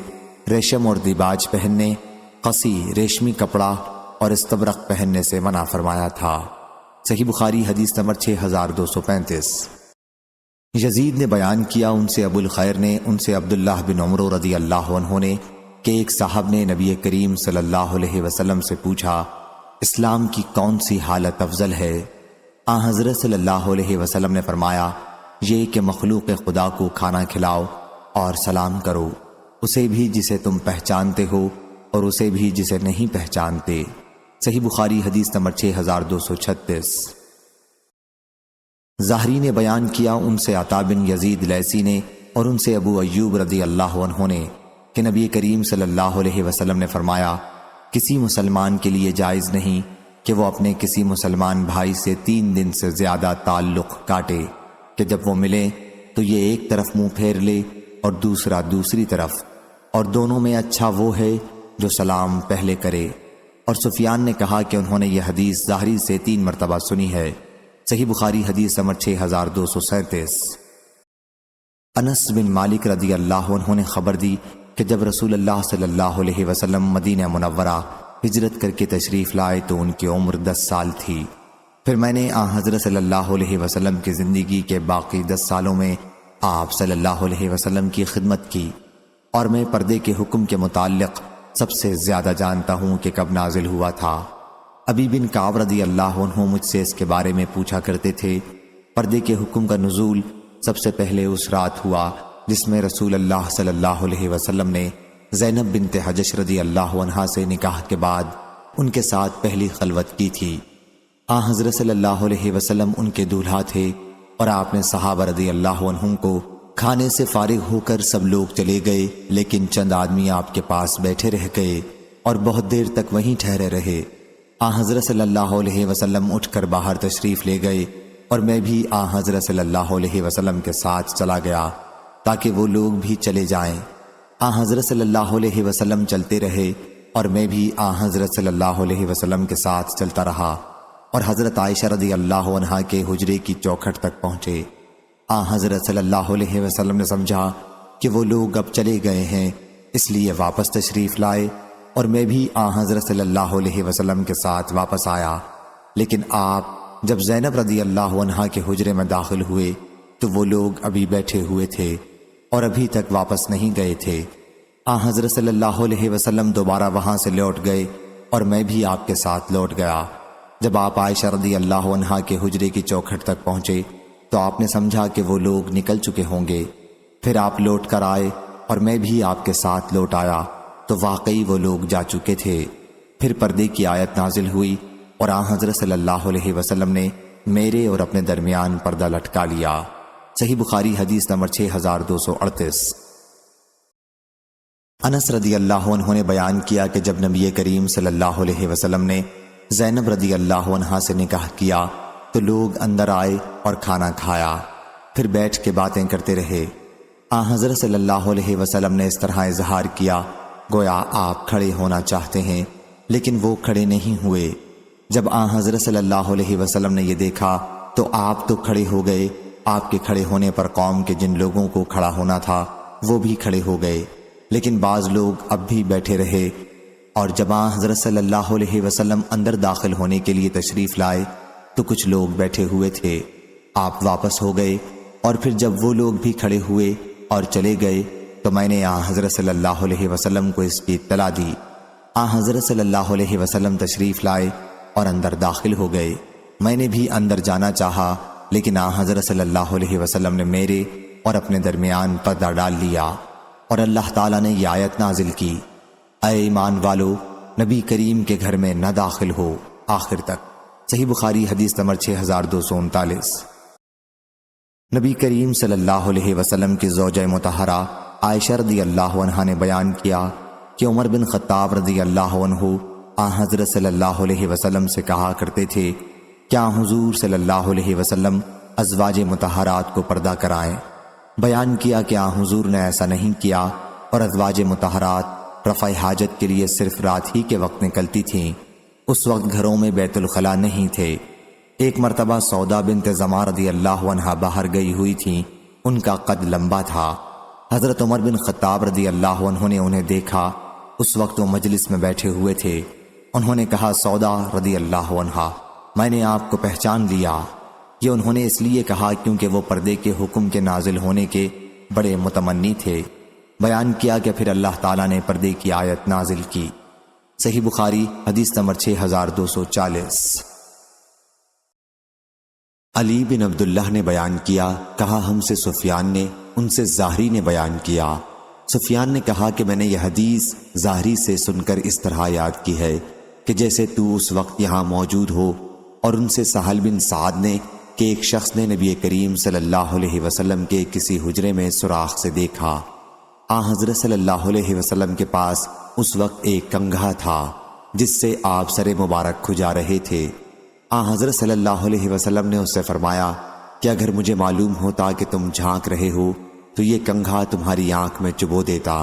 ریشم اور دیباج پہننے، قصی ریشمی کپڑا اور استبرق پہننے سے منع فرمایا تھا۔ صحیح بخاری حدیث نمبر 6235۔ یزید نے بیان کیا، ان سے ابو الخیر نے، ان سے عبداللہ بن عمر رضی اللہ عنہ نے کہ ایک صاحب نے نبی کریم صلی اللہ علیہ وسلم سے پوچھا، اسلام کی کون سی حالت افضل ہے؟ حضرت صلی اللہ علیہ وسلم نے فرمایا، یہ کہ مخلوق خدا کو کھانا کھلاؤ اور سلام کرو، اسے بھی جسے تم پہچانتے ہو اور اسے بھی جسے نہیں پہچانتے۔ صحیح بخاری حدیث نمبر 6236۔ ظاہری نے بیان کیا، ان سے عطا بن یزید لیثی نے اور ان سے ابو ایوب رضی اللہ عنہ نے کہ نبی کریم صلی اللہ علیہ وسلم نے فرمایا، کسی مسلمان کے لیے جائز نہیں کہ وہ اپنے کسی مسلمان بھائی سے 3 دن سے زیادہ تعلق کاٹے، کہ جب وہ ملے تو یہ ایک طرف منہ پھیر لے اور دوسرا دوسری طرف، اور دونوں میں اچھا وہ ہے جو سلام پہلے کرے۔ اور سفیان نے کہا کہ انہوں نے یہ حدیث ظاہری سے 3 مرتبہ سنی ہے۔ صحیح بخاری حدیث نمبر 6237۔ انس بن مالک رضی اللہ عنہ نے خبر دی کہ جب رسول اللہ صلی اللہ علیہ وسلم مدینہ منورہ ہجرت کر کے تشریف لائے تو ان کی عمر 10 سال تھی۔ پھر میں نے حضرت صلی اللہ علیہ وسلم کی زندگی کے باقی 10 سالوں میں آپ صلی اللہ علیہ وسلم کی خدمت کی، اور میں پردے کے حکم کے متعلق سب سے زیادہ جانتا ہوں کہ کب نازل ہوا تھا۔ ابی بن کعب رضی اللہ عنہ مجھ سے اس کے بارے میں پوچھا کرتے تھے۔ پردے کے حکم کا نزول سب سے پہلے اس رات ہوا جس میں رسول اللہ صلی اللہ علیہ وسلم نے زینب بنت حجش رضی اللہ عنہا سے نکاح کے بعد ان کے ساتھ پہلی خلوت کی تھی۔ حضرت صلی اللہ علیہ وسلم ان کے دولہا تھے، اور آپ نے صحابہ رضی اللہ عنہم کو کھانے سے فارغ ہو کر سب لوگ چلے گئے، لیکن چند آدمی آپ کے پاس بیٹھے رہ گئے اور بہت دیر تک وہیں ٹھہرے رہے۔ حضرت صلی اللہ علیہ وسلم اٹھ کر باہر تشریف لے گئے، اور میں بھی حضرت صلی اللہ علیہ وسلم کے ساتھ چلا گیا تاکہ وہ لوگ بھی چلے جائیں۔ حضرت صلی اللہ علیہ وسلم چلتے رہے، اور میں بھی حضرت صلی اللہ علیہ وسلم کے ساتھ چلتا رہا، اور حضرت عائشہ رضی اللہ عنہا کے حجرے کی چوکھٹ تک پہنچے۔ حضرت صلی اللہ علیہ وسلم نے سمجھا کہ وہ لوگ اب چلے گئے ہیں، اس لیے واپس تشریف لائے، اور میں بھی حضرت صلی اللہ علیہ وسلم کے ساتھ واپس آیا۔ لیکن آپ جب زینب رضی اللہ عنہا کے حجرے میں داخل ہوئے تو وہ لوگ ابھی بیٹھے ہوئے تھے اور ابھی تک واپس نہیں گئے تھے۔ حضرت صلی اللہ علیہ وسلم دوبارہ وہاں سے لوٹ گئے، اور میں بھی آپ کے ساتھ لوٹ گیا۔ جب آپ عائشہ رضی اللہ عنہا کے حجرے کی چوکھٹ تک پہنچے تو آپ نے سمجھا کہ وہ لوگ نکل چکے ہوں گے۔ پھر آپ لوٹ کر آئے، اور میں بھی آپ کے ساتھ لوٹ آیا تو واقعی وہ لوگ جا چکے تھے۔ پھر پردے کی آیت نازل ہوئی، اور حضرت صلی اللہ علیہ وسلم نے میرے اور اپنے درمیان پردہ لٹکا لیا۔ صحیح بخاری حدیث نمبر 6238۔ انس رضی اللہ عنہ نے بیان کیا کہ جب نبی کریم صلی اللہ علیہ وسلم نے زینب رضی اللہ عنہا سے نکاح کیا تو لوگ اندر آئے اور کھانا کھایا، پھر بیٹھ کے باتیں کرتے رہے۔ حضرت صلی اللہ علیہ وسلم نے اس طرح اظہار کیا گویا آپ کھڑے ہونا چاہتے ہیں، لیکن وہ کھڑے نہیں ہوئے۔ جب حضرت صلی اللہ علیہ وسلم نے یہ دیکھا تو آپ تو کھڑے ہو گئے، آپ کے کھڑے ہونے پر قوم کے جن لوگوں کو کھڑا ہونا تھا وہ بھی کھڑے ہو گئے، لیکن بعض لوگ اب بھی بیٹھے رہے۔ اور جب حضرت صلی اللہ علیہ وسلم اندر داخل ہونے کے لیے تشریف لائے تو کچھ لوگ بیٹھے ہوئے تھے۔ آپ واپس ہو گئے، اور پھر جب وہ لوگ بھی کھڑے ہوئے اور چلے گئے تو میں نے حضرت صلی اللہ علیہ وسلم کو اس کی اطلاع دی۔ حضرت صلی اللہ علیہ وسلم تشریف لائے اور اندر داخل ہو گئے۔ میں نے بھی اندر جانا چاہا، لیکن حضرت صلی اللہ علیہ وسلم نے میرے اور اپنے درمیان پردہ ڈال لیا، اور اللہ تعالیٰ نے یہ آیت نازل کی، اے ایمان والو، نبی کریم کے گھر میں نہ داخل ہو، آخر تک۔ صحیح بخاری حدیث نمبر 6239۔ نبی کریم صلی اللہ علیہ وسلم کی زوجہ مطہرہ عائشہ رضی اللہ عنہا نے بیان کیا کہ عمر بن خطاب رضی اللہ عنہ حضرت صلی اللہ علیہ وسلم سے کہا کرتے تھے، کیا حضور صلی اللہ علیہ وسلم ازواج مطہرات کو پردہ کرائیں؟ بیان کیا کہ حضور نے ایسا نہیں کیا، اور ازواج مطہرات رفع حاجت کے لیے صرف رات ہی کے وقت نکلتی تھیں۔ اس وقت گھروں میں بیت الخلاء نہیں تھے۔ ایک مرتبہ سودا بنت زمع رضی اللہ عنہا باہر گئی ہوئی تھیں، ان کا قد لمبا تھا۔ حضرت عمر بن خطاب رضی اللہ عنہ نے انہیں دیکھا، اس وقت وہ مجلس میں بیٹھے ہوئے تھے۔ انہوں نے کہا، سودا رضی اللہ عنہا، میں نے آپ کو پہچان لیا۔ یہ انہوں نے اس لیے کہا کیونکہ وہ پردے کے حکم کے نازل ہونے کے بڑے متمنی تھے۔ بیان کیا کہ پھر اللہ تعالیٰ نے پردے کی آیت نازل کی۔ صحیح بخاری حدیث نمبر 6240۔ علی بن عبداللہ نے بیان کیا، کہا ہم سے سفیان نے، ان سے زہری نے بیان کیا۔ سفیان نے کہا کہ میں نے یہ حدیث زہری سے سن کر اس طرح یاد کی ہے کہ جیسے تو اس وقت یہاں موجود ہو، اور ان سے سہل بن سعد نے کہ ایک شخص نے نبی کریم صلی اللہ علیہ وسلم کے کسی حجرے میں سوراخ سے دیکھا۔ حضرت صلی اللہ علیہ وسلم کے پاس اس وقت ایک کنگھا تھا جس سے آپ سر مبارک کھجا رہے تھے۔ حضرت صلی اللہ علیہ وسلم نے اس سے فرمایا کہ اگر مجھے معلوم ہوتا کہ تم جھانک رہے ہو تو یہ کنگھا تمہاری آنکھ میں چبو دیتا۔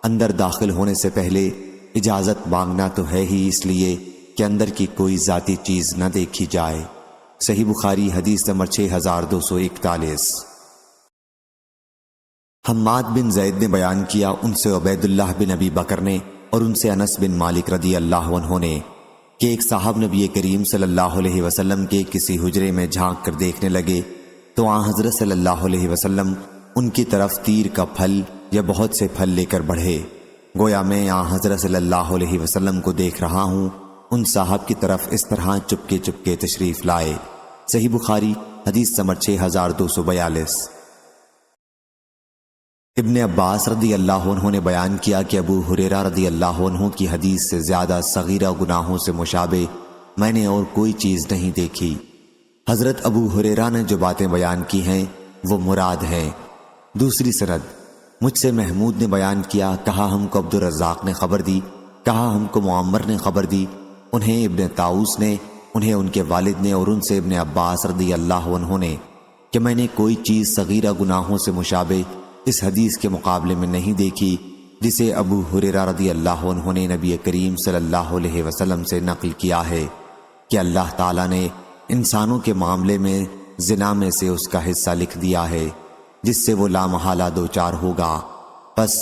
اندر داخل ہونے سے پہلے اجازت مانگنا تو ہے ہی، اس لیے کہ اندر کی کوئی ذاتی چیز نہ دیکھی جائے۔ صحیح بخاری حدیث نمبر 6241۔ حماد بن زید نے بیان کیا، ان سے عبید اللہ بن ابی بکر نے، اور ان سے انس بن مالک رضی اللہ عنہ نے کہ ایک صاحب نبی کریم صلی اللہ علیہ وسلم کے کسی حجرے میں جھانک کر دیکھنے لگے تو آن حضرت صلی اللہ علیہ وسلم ان کی طرف تیر کا پھل یا بہت سے پھل لے کر بڑھے، گویا میں آن حضرت صلی اللہ علیہ وسلم کو دیکھ رہا ہوں۔ ان صاحب کی طرف اس طرح چپکے چپکے تشریف لائے۔ صحیح بخاری حدیث نمبر 6242۔ ابن عباس رضی اللہ عنہ نے بیان کیا کہ ابو ہریرہ رضی اللہ عنہ کی حدیث سے زیادہ صغیرہ گناہوں سے مشابہ میں نے اور کوئی چیز نہیں دیکھی۔ حضرت ابو ہریرہ نے جو باتیں بیان کی ہیں وہ مراد ہیں۔ دوسری سند، مجھ سے محمود نے بیان کیا، کہا ہم کو عبد الرزاق نے خبر دی، کہا ہم کو معمر نے خبر دی، انہیں ابن طاؤس نے، انہیں ان کے والد نے، اور ان سے ابن عباس رضی اللہ عنہ نے، کہ میں نے کوئی چیز صغیرہ گناہوں سے مشابہ اس حدیث کے مقابلے میں نہیں دیکھی جسے ابو ہریرہ رضی اللہ عنہ نے نبی کریم صلی اللہ علیہ وسلم سے نقل کیا ہے کہ اللہ تعالیٰ نے انسانوں کے معاملے میں زنا میں سے اس کا حصہ لکھ دیا ہے جس سے وہ لامحالہ دوچار ہوگا۔ پس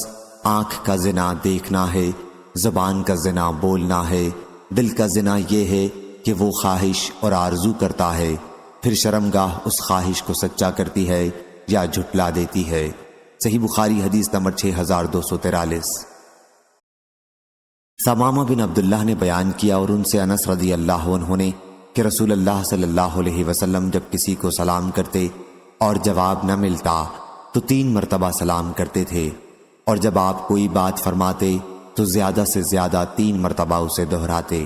آنکھ کا زنا دیکھنا ہے، زبان کا زنا بولنا ہے، دل کا زنا یہ ہے کہ وہ خواہش اور آرزو کرتا ہے، پھر شرمگاہ اس خواہش کو سچا کرتی ہے یا جھٹلا دیتی ہے۔ صحیح بخاری حدیث نمبر 6243۔ ثمامہ بن عبداللہ نے بیان کیا اور ان سے انس رضی اللہ عنہ نے کہ رسول اللہ صلی اللہ علیہ وسلم جب کسی کو سلام کرتے اور جواب نہ ملتا تو 3 مرتبہ سلام کرتے تھے، اور جب آپ کوئی بات فرماتے تو زیادہ سے زیادہ 3 مرتبہ اسے دہراتے۔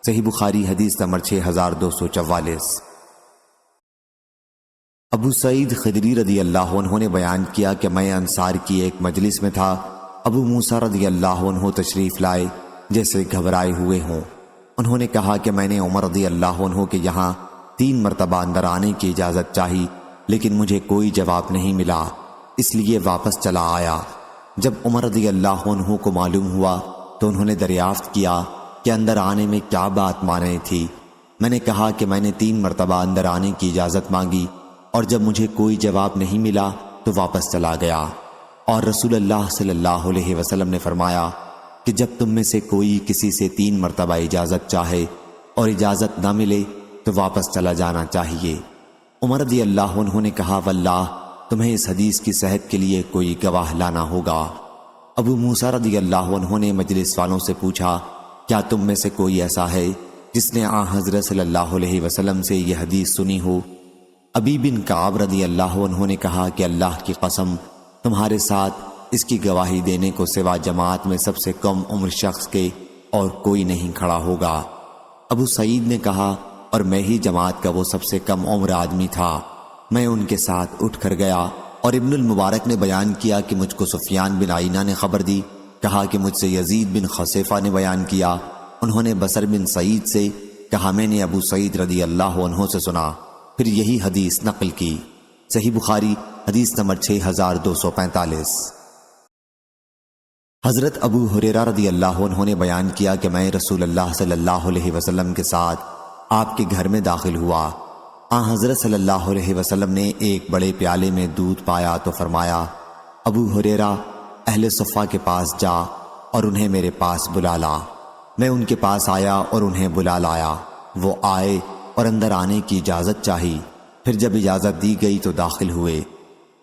صحیح بخاری حدیث نمبر 6244۔ ابو سعید خدری رضی اللہ عنہ نے بیان کیا کہ میں انصار کی ایک مجلس میں تھا، ابو موسیٰ رضی اللہ عنہ تشریف لائے جیسے گھبرائے ہوئے ہوں۔ انہوں نے کہا کہ میں نے عمر رضی اللہ عنہ کے یہاں 3 مرتبہ اندر آنے کی اجازت چاہی، لیکن مجھے کوئی جواب نہیں ملا، اس لیے واپس چلا آیا۔ جب عمر رضی اللہ عنہ کو معلوم ہوا تو انہوں نے دریافت کیا کہ اندر آنے میں کیا بات مانے تھی۔ میں نے کہا کہ میں نے 3 مرتبہ اندر آنے کی اجازت مانگی، اور جب مجھے کوئی جواب نہیں ملا تو واپس چلا گیا۔ اور رسول اللہ صلی اللہ علیہ وسلم نے فرمایا کہ جب تم میں سے کوئی کسی سے 3 مرتبہ اجازت چاہے اور اجازت نہ ملے تو واپس چلا جانا چاہیے۔ عمر رضی اللہ عنہ نے کہا واللہ تمہیں اس حدیث کی صحت کے لیے کوئی گواہ لانا ہوگا۔ ابو موسیٰ رضی اللہ عنہ نے مجلس والوں سے پوچھا کیا تم میں سے کوئی ایسا ہے جس نے آن حضرت صلی اللہ علیہ وسلم سے یہ حدیث سنی ہو؟ ابی بن کعب رضی اللہ عنہ نے کہا کہ اللہ کی قسم تمہارے ساتھ اس کی گواہی دینے کو سوا جماعت میں سب سے کم عمر شخص کے اور کوئی نہیں کھڑا ہوگا۔ ابو سعید نے کہا اور میں ہی جماعت کا وہ سب سے کم عمر آدمی تھا۔ میں ان کے ساتھ اٹھ کر گیا، اور ابن المبارک نے بیان کیا کہ مجھ کو سفیان بن عینہ نے خبر دی، کہا کہ مجھ سے یزید بن خصیفہ نے بیان کیا، انہوں نے بصر بن سعید سے کہا میں نے ابو سعید رضی اللہ عنہ سے سنا، پھر یہی حدیث نقل کی۔ صحیح بخاری حدیث نمبر 6245۔ حضرت ابو ہریرہ رضی اللہ عنہ نے بیان کیا کہ میں رسول اللہ صلی اللہ علیہ وسلم کے ساتھ آپ کے گھر میں داخل ہوا۔ آن حضرت صلی اللہ علیہ وسلم نے ایک بڑے پیالے میں دودھ پایا تو فرمایا ابو ہریرہ اہل صفہ کے پاس جا اور انہیں میرے پاس بلا لا۔ میں ان کے پاس آیا اور انہیں بلا لایا، وہ آئے اور اندر آنے کی اجازت چاہی، پھر جب اجازت دی گئی تو داخل ہوئے۔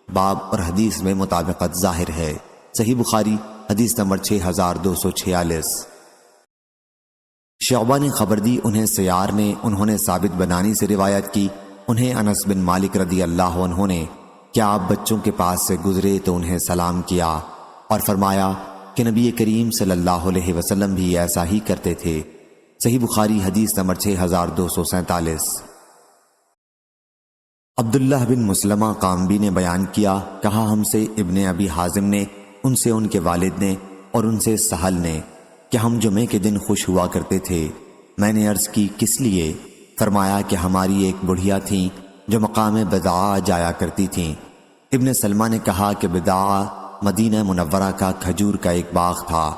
باب اور حدیث میں مطابقت ظاہر ہے۔ صحیح بخاری حدیث نمبر 6246۔ شعبہ نے خبر دی، انہیں سیار نے، انہوں نے ثابت بنانی سے روایت کی، انہیں انس بن مالک رضی اللہ عنہ نے کیا آپ بچوں کے پاس سے گزرے تو انہیں سلام کیا اور فرمایا کہ نبی کریم صلی اللہ علیہ وسلم بھی ایسا ہی کرتے تھے۔ صحیح بخاری حدیث نمبر 6247۔ عبداللہ بن مسلمہ قامبی نے بیان کیا، کہا ہم سے ابن ابی حازم نے، ان سے ان کے والد نے، اور ان سے سہل نے کہ ہم جمعے کے دن خوش ہوا کرتے تھے۔ میں نے عرض کی کس لیے؟ فرمایا کہ ہماری ایک بڑھیا تھیں جو مقام بدعا جایا کرتی تھیں۔ ابن سلمہ نے کہا کہ بدعا مدینہ منورہ کا کھجور کا ایک باغ تھا،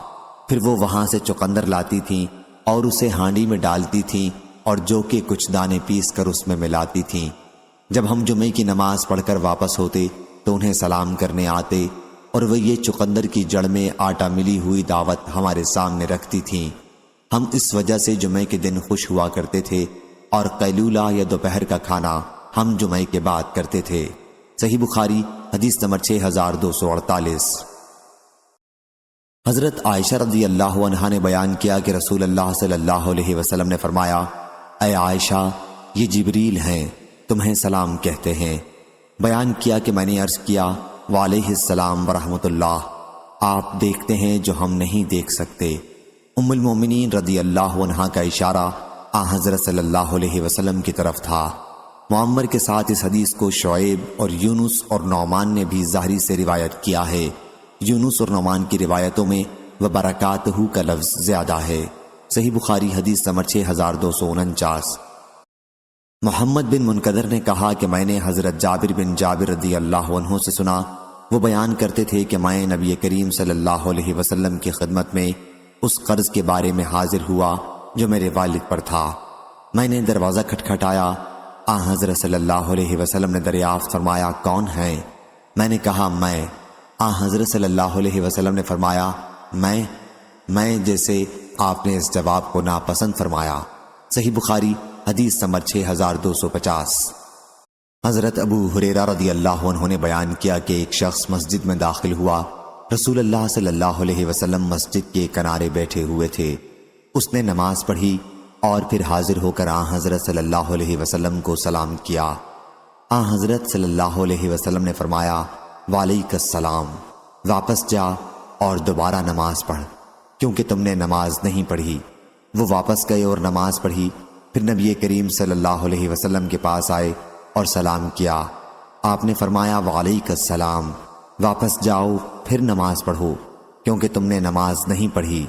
پھر وہ وہاں سے چقندر لاتی تھیں اور اسے ہانڈی میں ڈالتی تھیں اور جو کہ کچھ دانے پیس کر اس میں ملاتی تھیں۔ جب ہم جمعے کی نماز پڑھ کر واپس ہوتے تو انہیں سلام کرنے آتے اور وہ یہ چقندر کی جڑ میں آٹا ملی ہوئی دعوت ہمارے سامنے رکھتی تھیں۔ ہم اس وجہ سے جمعے کے دن خوش ہوا کرتے تھے اور قیلولہ یا دوپہر کا کھانا ہم جمعے کے بعد کرتے تھے۔ صحیح بخاری حدیث نمبر 6248۔ حضرت عائشہ رضی اللہ عنہا نے بیان کیا کہ رسول اللہ صلی اللہ علیہ وسلم نے فرمایا، اے عائشہ، یہ جبریل ہیں، تمہیں سلام کہتے ہیں۔ بیان کیا کہ میں نے عرض کیا، وعلیہ السلام ورحمۃ اللہ، آپ دیکھتے ہیں جو ہم نہیں دیکھ سکتے۔ ام المومنین رضی اللہ عنہا کا اشارہ حضرت صلی اللہ علیہ وسلم کی طرف تھا۔ معمر کے ساتھ اس حدیث کو شعیب اور یونس اور نعمان نے بھی ظاہری سے روایت کیا ہے۔ یونس اور نعمان کی روایتوں میں وبرکاتہ کا لفظ زیادہ ہے۔ صحیح بخاری حدیث نمبر 6249۔ محمد بن منقدر نے کہا کہ میں نے حضرت جابر بن جابر رضی اللہ عنہ سے سنا، وہ بیان کرتے تھے کہ میں نبی کریم صلی اللہ علیہ وسلم کی خدمت میں اس قرض کے بارے میں حاضر ہوا جو میرے والد پر تھا۔ میں نے دروازہ کھٹکھٹایا، حضرت صلی اللہ علیہ وسلم نے دریافت فرمایا، کون ہے؟ میں نے کہا، میں۔ حضرت صلی اللہ علیہ وسلم نے فرمایا، میں جیسے آپ نے اس جواب کو ناپسند فرمایا۔ صحیح بخاری حدیث نمبر 6250۔ حضرت ابو ہریرہ رضی اللہ عنہ نے بیان کیا کہ ایک شخص مسجد میں داخل ہوا، رسول اللہ صلی اللہ علیہ وسلم مسجد کے کنارے بیٹھے ہوئے تھے۔ اس نے نماز پڑھی اور پھر حاضر ہو کر حضرت صلی اللہ علیہ وسلم کو سلام کیا۔ حضرت صلی اللہ علیہ وسلم نے فرمایا، وعلیک السلام، واپس جا اور دوبارہ نماز پڑھ کیونکہ تم نے نماز نہیں پڑھی۔ وہ واپس گئے اور نماز پڑھی، پھر نبی کریم صلی اللہ علیہ وسلم کے پاس آئے اور سلام کیا۔ آپ نے فرمایا، وعلیک السلام، واپس جاؤ پھر نماز پڑھو کیونکہ تم نے نماز نہیں پڑھی۔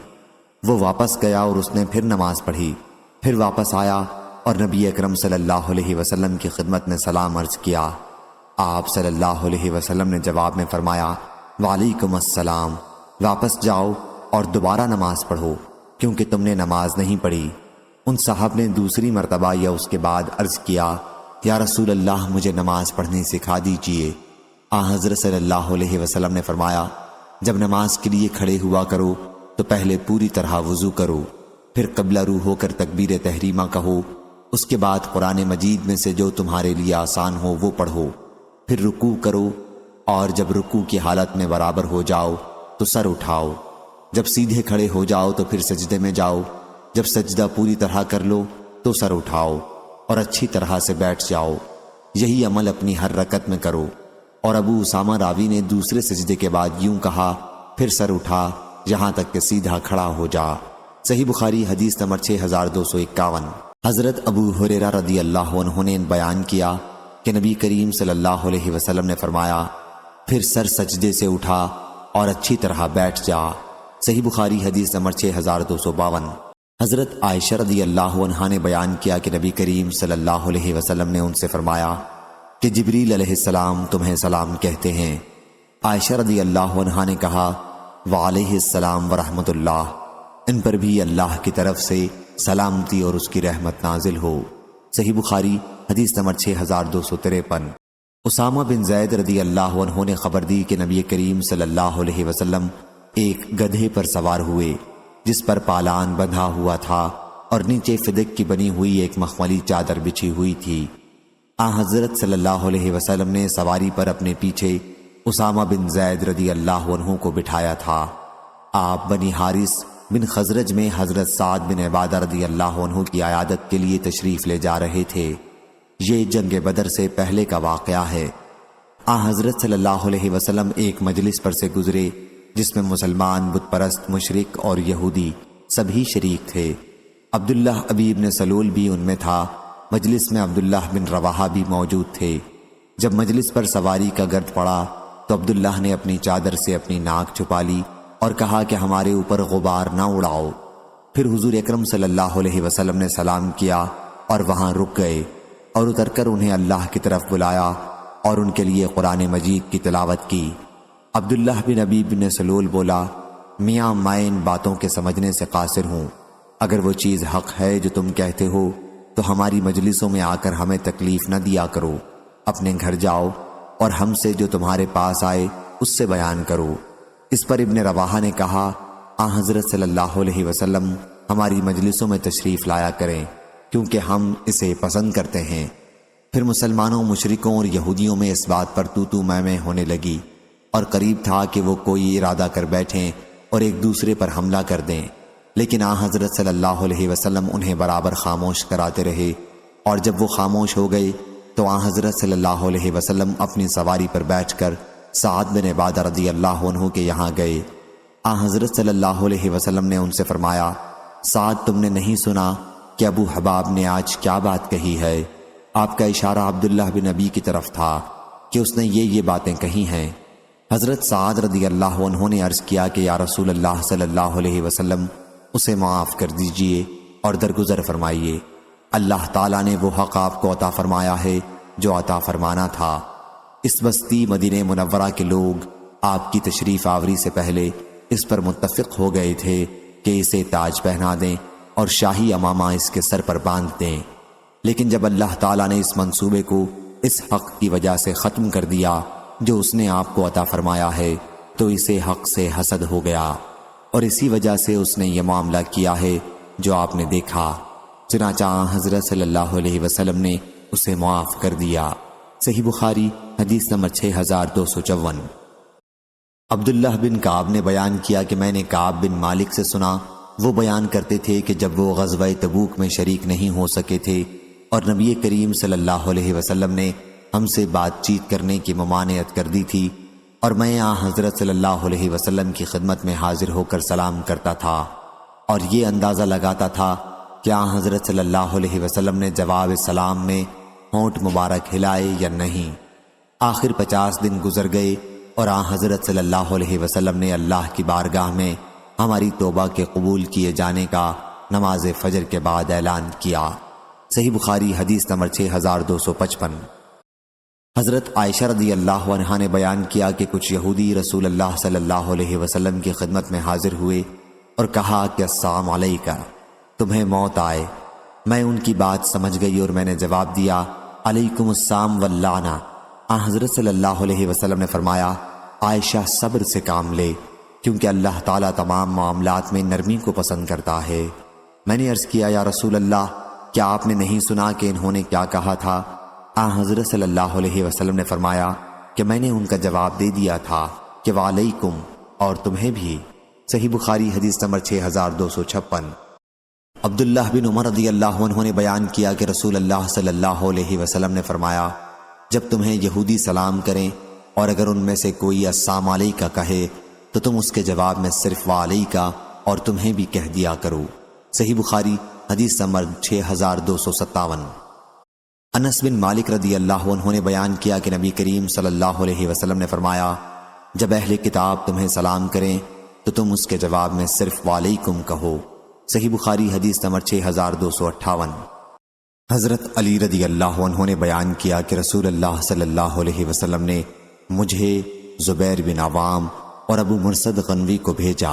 وہ واپس گیا اور اس نے پھر نماز پڑھی، پھر واپس آیا اور نبی اکرم صلی اللہ علیہ وسلم کی خدمت میں سلام عرض کیا۔ آپ صلی اللہ علیہ وسلم نے جواب میں فرمایا، وعلیکم السلام، واپس جاؤ اور دوبارہ نماز پڑھو کیونکہ تم نے نماز نہیں پڑھی۔ ان صاحب نے دوسری مرتبہ یا اس کے بعد عرض کیا، یا رسول اللہ، مجھے نماز پڑھنی سکھا دیجئے۔ حضرت صلی اللہ علیہ وسلم نے فرمایا، جب نماز کے لیے کھڑے ہوا کرو تو پہلے پوری طرح وضو کرو، پھر قبلہ رو ہو کر تکبیر تحریمہ کہو، اس کے بعد قرآن مجید میں سے جو تمہارے لیے آسان ہو وہ پڑھو، پھر رکوع کرو اور جب رکوع کی حالت میں برابر ہو جاؤ تو سر اٹھاؤ، جب سیدھے کھڑے ہو جاؤ تو پھر سجدے میں جاؤ، جب سجدہ پوری طرح کر لو تو سر اٹھاؤ اور اچھی طرح سے بیٹھ جاؤ۔ یہی عمل اپنی ہر رکعت میں کرو۔ اور ابو اسامہ راوی نے دوسرے سجدے کے بعد یوں کہا، پھر سر اٹھا یہاں تک کہ سیدھا کھڑا ہو جا۔ صحیح بخاری حدیث نمبر 6251۔ حضرت ابو ہریرہ رضی اللہ عنہ نے بیان کیا کہ نبی کریم صلی اللہ علیہ وسلم نے فرمایا، پھر سر سجدے سے اٹھا اور اچھی طرح بیٹھ جا۔ صحیح بخاری حدیث نمبر 6252۔ حضرت عائشہ رضی اللہ عنہا نے بیان کیا کہ نبی کریم صلی اللہ علیہ وسلم نے ان سے فرمایا کہ جبریل علیہ السلام تمہیں سلام کہتے ہیں۔ عائشہ رضی اللہ عنہا نے کہا، وعلیہ السلام ورحمۃ اللہ، ان پر بھی اللہ کی طرف سے سلامتی اور اس کی رحمت نازل ہو۔ صحیح بخاری حدیث نمبر 6253۔ اسامہ بن زید رضی اللہ عنہ نے خبر دی کہ نبی کریم صلی اللہ علیہ وسلم ایک گدھے پر سوار ہوئے جس پر پالان بندھا ہوا تھا اور نیچے فدق کی بنی ہوئی ایک مخملی چادر بچھی ہوئی تھی۔ حضرت صلی اللہ علیہ وسلم نے سواری پر اپنے پیچھے اسامہ بن زید رضی اللہ عنہ کو بٹھایا تھا۔ آپ بنی حارث بن خزرج میں حضرت سعد بن عبادہ رضی اللہ عنہ کی عیادت کے لیے تشریف لے جا رہے تھے۔ یہ جنگ بدر سے پہلے کا واقعہ ہے۔ حضرت صلی اللہ علیہ وسلم ایک مجلس پر سے گزرے جس میں مسلمان، بت پرست، مشرک اور یہودی سبھی شریک تھے۔ عبداللہ ابی بن سلول بھی ان میں تھا۔ مجلس میں عبداللہ بن رواحہ بھی موجود تھے۔ جب مجلس پر سواری کا گرد پڑا تو عبداللہ نے اپنی چادر سے اپنی ناک چھپا لی اور کہا کہ ہمارے اوپر غبار نہ اڑاؤ۔ پھر حضور اکرم صلی اللہ علیہ وسلم نے سلام کیا اور وہاں رک گئے اور اتر کر انہیں اللہ کی طرف بلایا اور ان کے لیے قرآن مجید کی تلاوت کی۔ عبداللہ بن ابی بن سلول بولا، میاں میں ان باتوں کے سمجھنے سے قاصر ہوں۔ اگر وہ چیز حق ہے جو تم کہتے ہو تو ہماری مجلسوں میں آ کر ہمیں تکلیف نہ دیا کرو، اپنے گھر جاؤ اور ہم سے جو تمہارے پاس آئے اس سے بیان کرو۔ اس پر ابن رواحہ نے کہا، حضرت صلی اللہ علیہ وسلم ہماری مجلسوں میں تشریف لایا کریں، کیونکہ ہم اسے پسند کرتے ہیں۔ پھر مسلمانوں، مشرکوں اور یہودیوں میں اس بات پر تو میں ہونے لگی، اور قریب تھا کہ وہ کوئی ارادہ کر بیٹھیں اور ایک دوسرے پر حملہ کر دیں، لیکن حضرت صلی اللہ علیہ وسلم انہیں برابر خاموش کراتے رہے، اور جب وہ خاموش ہو گئے تو حضرت صلی اللہ علیہ وسلم اپنی سواری پر بیٹھ کر سعد بن عبادہ رضی اللہ عنہ کے یہاں گئے۔ حضرت صلی اللہ علیہ وسلم نے ان سے فرمایا، سعد، تم نے نہیں سنا کہ ابو حباب نے آج کیا بات کہی ہے؟ آپ کا اشارہ عبداللہ بن ابی کی طرف تھا کہ اس نے یہ باتیں کہی ہیں۔ حضرت سعد رضی اللہ عنہ نے عرض کیا کہ یا رسول اللہ صلی اللہ علیہ وسلم، اسے معاف کر دیجئے اور درگزر فرمائیے۔ اللہ تعالیٰ نے وہ حق آپ کو عطا فرمایا ہے جو عطا فرمانا تھا۔ اس بستی مدینہ منورہ کے لوگ آپ کی تشریف آوری سے پہلے اس پر متفق ہو گئے تھے کہ اسے تاج پہنا دیں اور شاہی امامہ اس کے سر پر باندھ دیں، لیکن جب اللہ تعالیٰ نے اس منصوبے کو اس حق کی وجہ سے ختم کر دیا جو اس نے آپ کو عطا فرمایا ہے، تو اسے حق سے حسد ہو گیا، اور اسی وجہ سے اس نے یہ معاملہ کیا ہے جو آپ نے دیکھا۔ چنانچہ حضرت صلی اللہ علیہ وسلم نے اسے معاف کر دیا۔ صحیح بخاری حدیث نمبر 6254۔ عبداللہ بن کعب نے بیان کیا کہ میں نے کعب بن مالک سے سنا، وہ بیان کرتے تھے کہ جب وہ غزوہ تبوک میں شریک نہیں ہو سکے تھے اور نبی کریم صلی اللہ علیہ وسلم نے ہم سے بات چیت کرنے کی ممانعت کر دی تھی، اور میں حضرت صلی اللہ علیہ وسلم کی خدمت میں حاضر ہو کر سلام کرتا تھا اور یہ اندازہ لگاتا تھا کہ حضرت صلی اللہ علیہ وسلم نے جواب سلام میں ہونٹ مبارک ہلائے یا نہیں۔ آخر 50 دن گزر گئے اور حضرت صلی اللہ علیہ وسلم نے اللہ کی بارگاہ میں ہماری توبہ کے قبول کیے جانے کا نماز فجر کے بعد اعلان کیا۔ صحیح بخاری حدیث نمبر 6255۔ حضرت عائشہ رضی اللہ عنہا نے بیان کیا کہ کچھ یہودی رسول اللہ صلی اللہ علیہ وسلم کی خدمت میں حاضر ہوئے اور کہا کہ السلام علیکہ، تمہیں موت آئے۔ میں ان کی بات سمجھ گئی اور میں نے جواب دیا، علیکم السلام واللعنہ۔ حضرت صلی اللہ علیہ وسلم نے فرمایا، عائشہ صبر سے کام لے، کیونکہ اللہ تعالیٰ تمام معاملات میں نرمی کو پسند کرتا ہے۔ میں نے عرض کیا، یا رسول اللہ، کیا آپ نے نہیں سنا کہ انہوں نے کیا کہا تھا؟ حضرت صلی اللہ علیہ وسلم نے فرمایا کہ میں نے ان کا جواب دے دیا تھا کہ وعلیکم، اور تمہیں بھی۔ صحیح بخاری حدیث نمبر 6256۔ عبداللہ بن عمر رضی اللہ عنہ نے بیان کیا کہ رسول اللہ صلی اللہ علیہ وسلم نے فرمایا، جب تمہیں یہودی سلام کریں اور اگر ان میں سے کوئی السلام علیکہ کہے تو تم اس کے جواب میں صرف وعلیکہ اور تمہیں بھی کہہ دیا کرو۔ صحیح بخاری حدیث نمبر 6257۔ انس بن مالک رضی اللہ عنہ نے بیان کیا کہ نبی کریم صلی اللہ علیہ وسلم نے فرمایا، جب اہل کتاب تمہیں سلام کریں تو تم اس کے جواب میں صرف وعلیکم کہو۔ صحیح بخاری حدیث نمبر 6258۔ حضرت علی رضی اللہ عنہ نے بیان کیا کہ رسول اللہ صلی اللہ علیہ وسلم نے مجھے، زبیر بن عوام اور ابو مرصد غنوی کو بھیجا۔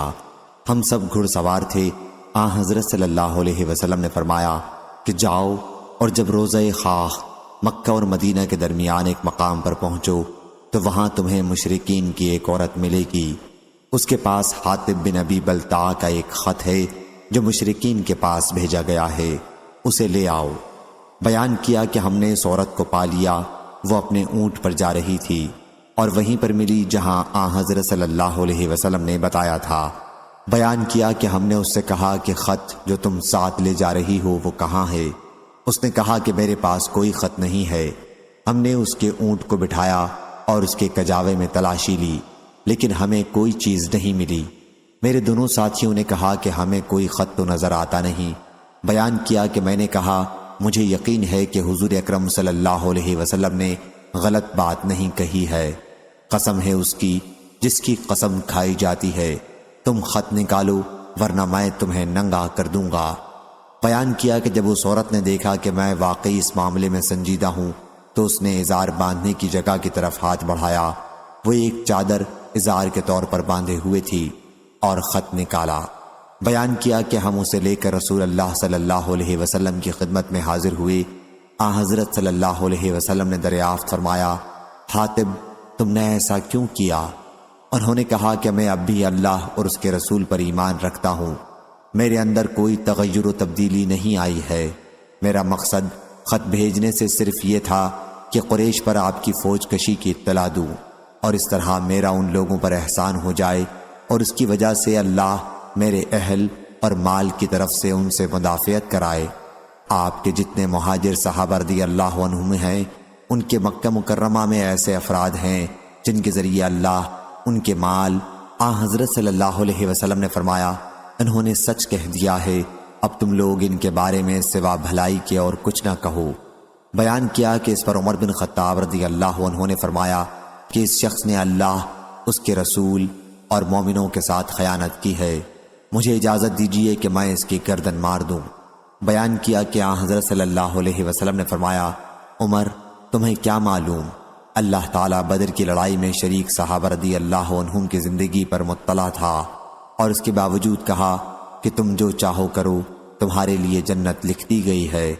ہم سب گھڑ سوار تھے۔ حضرت صلی اللہ علیہ وسلم نے فرمایا کہ جاؤ اور جب روضہ خاخ مکہ اور مدینہ کے درمیان ایک مقام پر پہنچو تو وہاں تمہیں مشرکین کی ایک عورت ملے گی، اس کے پاس حاطب بن ابی بلتع کا ایک خط ہے جو مشرکین کے پاس بھیجا گیا ہے، اسے لے آؤ۔ بیان کیا کہ ہم نے اس عورت کو پا لیا، وہ اپنے اونٹ پر جا رہی تھی اور وہیں پر ملی جہاں حضرت صلی اللہ علیہ وسلم نے بتایا تھا۔ بیان کیا کہ ہم نے اس سے کہا کہ خط جو تم ساتھ لے جا رہی ہو وہ کہاں ہے؟ اس نے کہا کہ میرے پاس کوئی خط نہیں ہے۔ ہم نے اس کے اونٹ کو بٹھایا اور اس کے کجاوے میں تلاشی لی، لیکن ہمیں کوئی چیز نہیں ملی۔ میرے دونوں ساتھیوں نے کہا کہ ہمیں کوئی خط تو نظر آتا نہیں۔ بیان کیا کہ میں نے کہا، مجھے یقین ہے کہ حضور اکرم صلی اللہ علیہ وسلم نے غلط بات نہیں کہی ہے، قسم ہے اس کی جس کی قسم کھائی جاتی ہے، تم خط نکالو ورنہ میں تمہیں ننگا کر دوں گا۔ بیان کیا کہ جب اس عورت نے دیکھا کہ میں واقعی اس معاملے میں سنجیدہ ہوں تو اس نے ازار باندھنے کی جگہ کی طرف ہاتھ بڑھایا، وہ ایک چادر ازار کے طور پر باندھے ہوئے تھی، اور خط نکالا۔ بیان کیا کہ ہم اسے لے کر رسول اللہ صلی اللہ علیہ وسلم کی خدمت میں حاضر ہوئے۔ حضرت صلی اللہ علیہ وسلم نے دریافت فرمایا، حاطب، تم نے ایسا کیوں کیا؟ انہوں نے کہا کہ میں اب بھی اللہ اور اس کے رسول پر ایمان رکھتا ہوں۔ میرے اندر کوئی تغیر و تبدیلی نہیں آئی ہے۔ میرا مقصد خط بھیجنے سے صرف یہ تھا کہ قریش پر آپ کی فوج کشی کی اطلاع دوں، اور اس طرح میرا ان لوگوں پر احسان ہو جائے اور اس کی وجہ سے اللہ میرے اہل اور مال کی طرف سے ان سے مدافعت کرائے۔ آپ کے جتنے مہاجر صحابہ رضی اللہ عنہم ہیں، ان کے مکہ مکرمہ میں ایسے افراد ہیں جن کے ذریعے اللہ ان کے مال حضرت صلی اللہ علیہ وسلم نے فرمایا، انہوں نے سچ کہہ دیا ہے، اب تم لوگ ان کے بارے میں سوا بھلائی کے اور کچھ نہ کہو۔ بیان کیا کہ اس پر عمر بن خطاب رضی اللہ عنہ نے فرمایا کہ اس شخص نے اللہ، اس کے رسول اور مومنوں کے ساتھ خیانت کی ہے، مجھے اجازت دیجیے کہ میں اس کی گردن مار دوں۔ بیان کیا کہ حضرت صلی اللہ علیہ وسلم نے فرمایا، عمر تمہیں کیا معلوم، اللہ تعالیٰ بدر کی لڑائی میں شریک صحابہ رضی اللہ عنہم کی زندگی پر مطلع تھا، اور اس کے باوجود کہا کہ تم جو چاہو کرو، تمہارے لیے جنت لکھ دی گئی ہے۔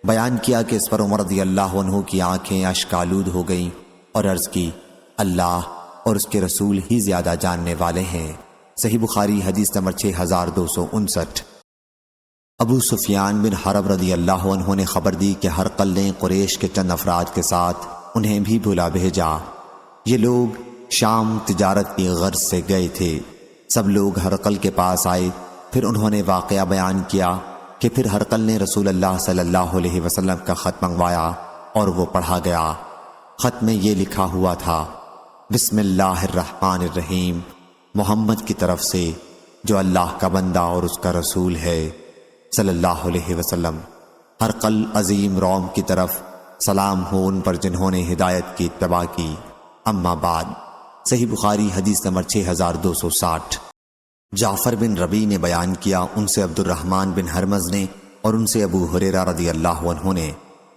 بیان کیا کہ اس پر عمر رضی اللہ عنہ کی آنکھیں اشک آلود ہو گئیں اور عرض کی، اللہ اور اس کے رسول ہی زیادہ جاننے والے ہیں۔ صحیح بخاری حدیث نمبر 6259۔ ابو سفیان بن حرب رضی اللہ عنہ نے خبر دی کہ ہرقل نے قریش کے چند افراد کے ساتھ انہیں بھی بلا بھیجا۔ یہ لوگ شام تجارت کی غرض سے گئے تھے۔ سب لوگ ہرقل کے پاس آئے، پھر انہوں نے واقعہ بیان کیا کہ پھر ہرقل نے رسول اللہ صلی اللہ علیہ وسلم کا خط منگوایا اور وہ پڑھا گیا۔ خط میں یہ لکھا ہوا تھا، بسم اللہ الرحمن الرحیم، محمد کی طرف سے جو اللہ کا بندہ اور اس کا رسول ہے صلی اللہ علیہ وسلم، ہرقل عظیم روم کی طرف سلام ہو ان پر جنہوں نے ہدایت کی اتباع کی، اما بعد۔ صحیح بخاری حدیث نمبر 6260۔ جعفر بن ربیع نے بیان کیا، ان سے عبد الرحمن بن ہرمز نے اور ان سے ابو ہریرہ رضی اللہ عنہ نے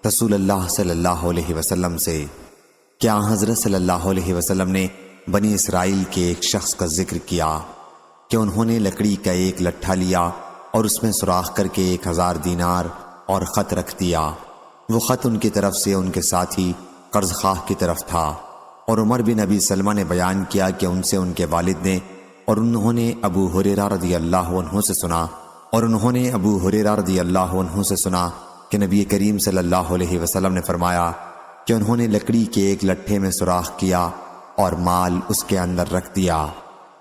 رسول اللہ صلی اللہ علیہ وسلم سے کیا حضرت صلی اللہ علیہ وسلم نے بنی اسرائیل کے ایک شخص کا ذکر کیا کہ انہوں نے لکڑی کا ایک لٹھا لیا اور اس میں سوراخ کر کے 1000 دینار اور خط رکھ دیا۔ وہ خط ان کی طرف سے ان کے ساتھی قرض خواہ کی طرف تھا، اور عمر بن ابی سلمہ نے بیان کیا کہ ان سے ان کے والد نے اور انہوں نے ابو ہریرہ رضی اللہ عنہ سے سنا کہ نبی کریم صلی اللہ علیہ وسلم نے فرمایا کہ انہوں نے لکڑی کے ایک لٹھے میں سوراخ کیا اور مال اس کے اندر رکھ دیا،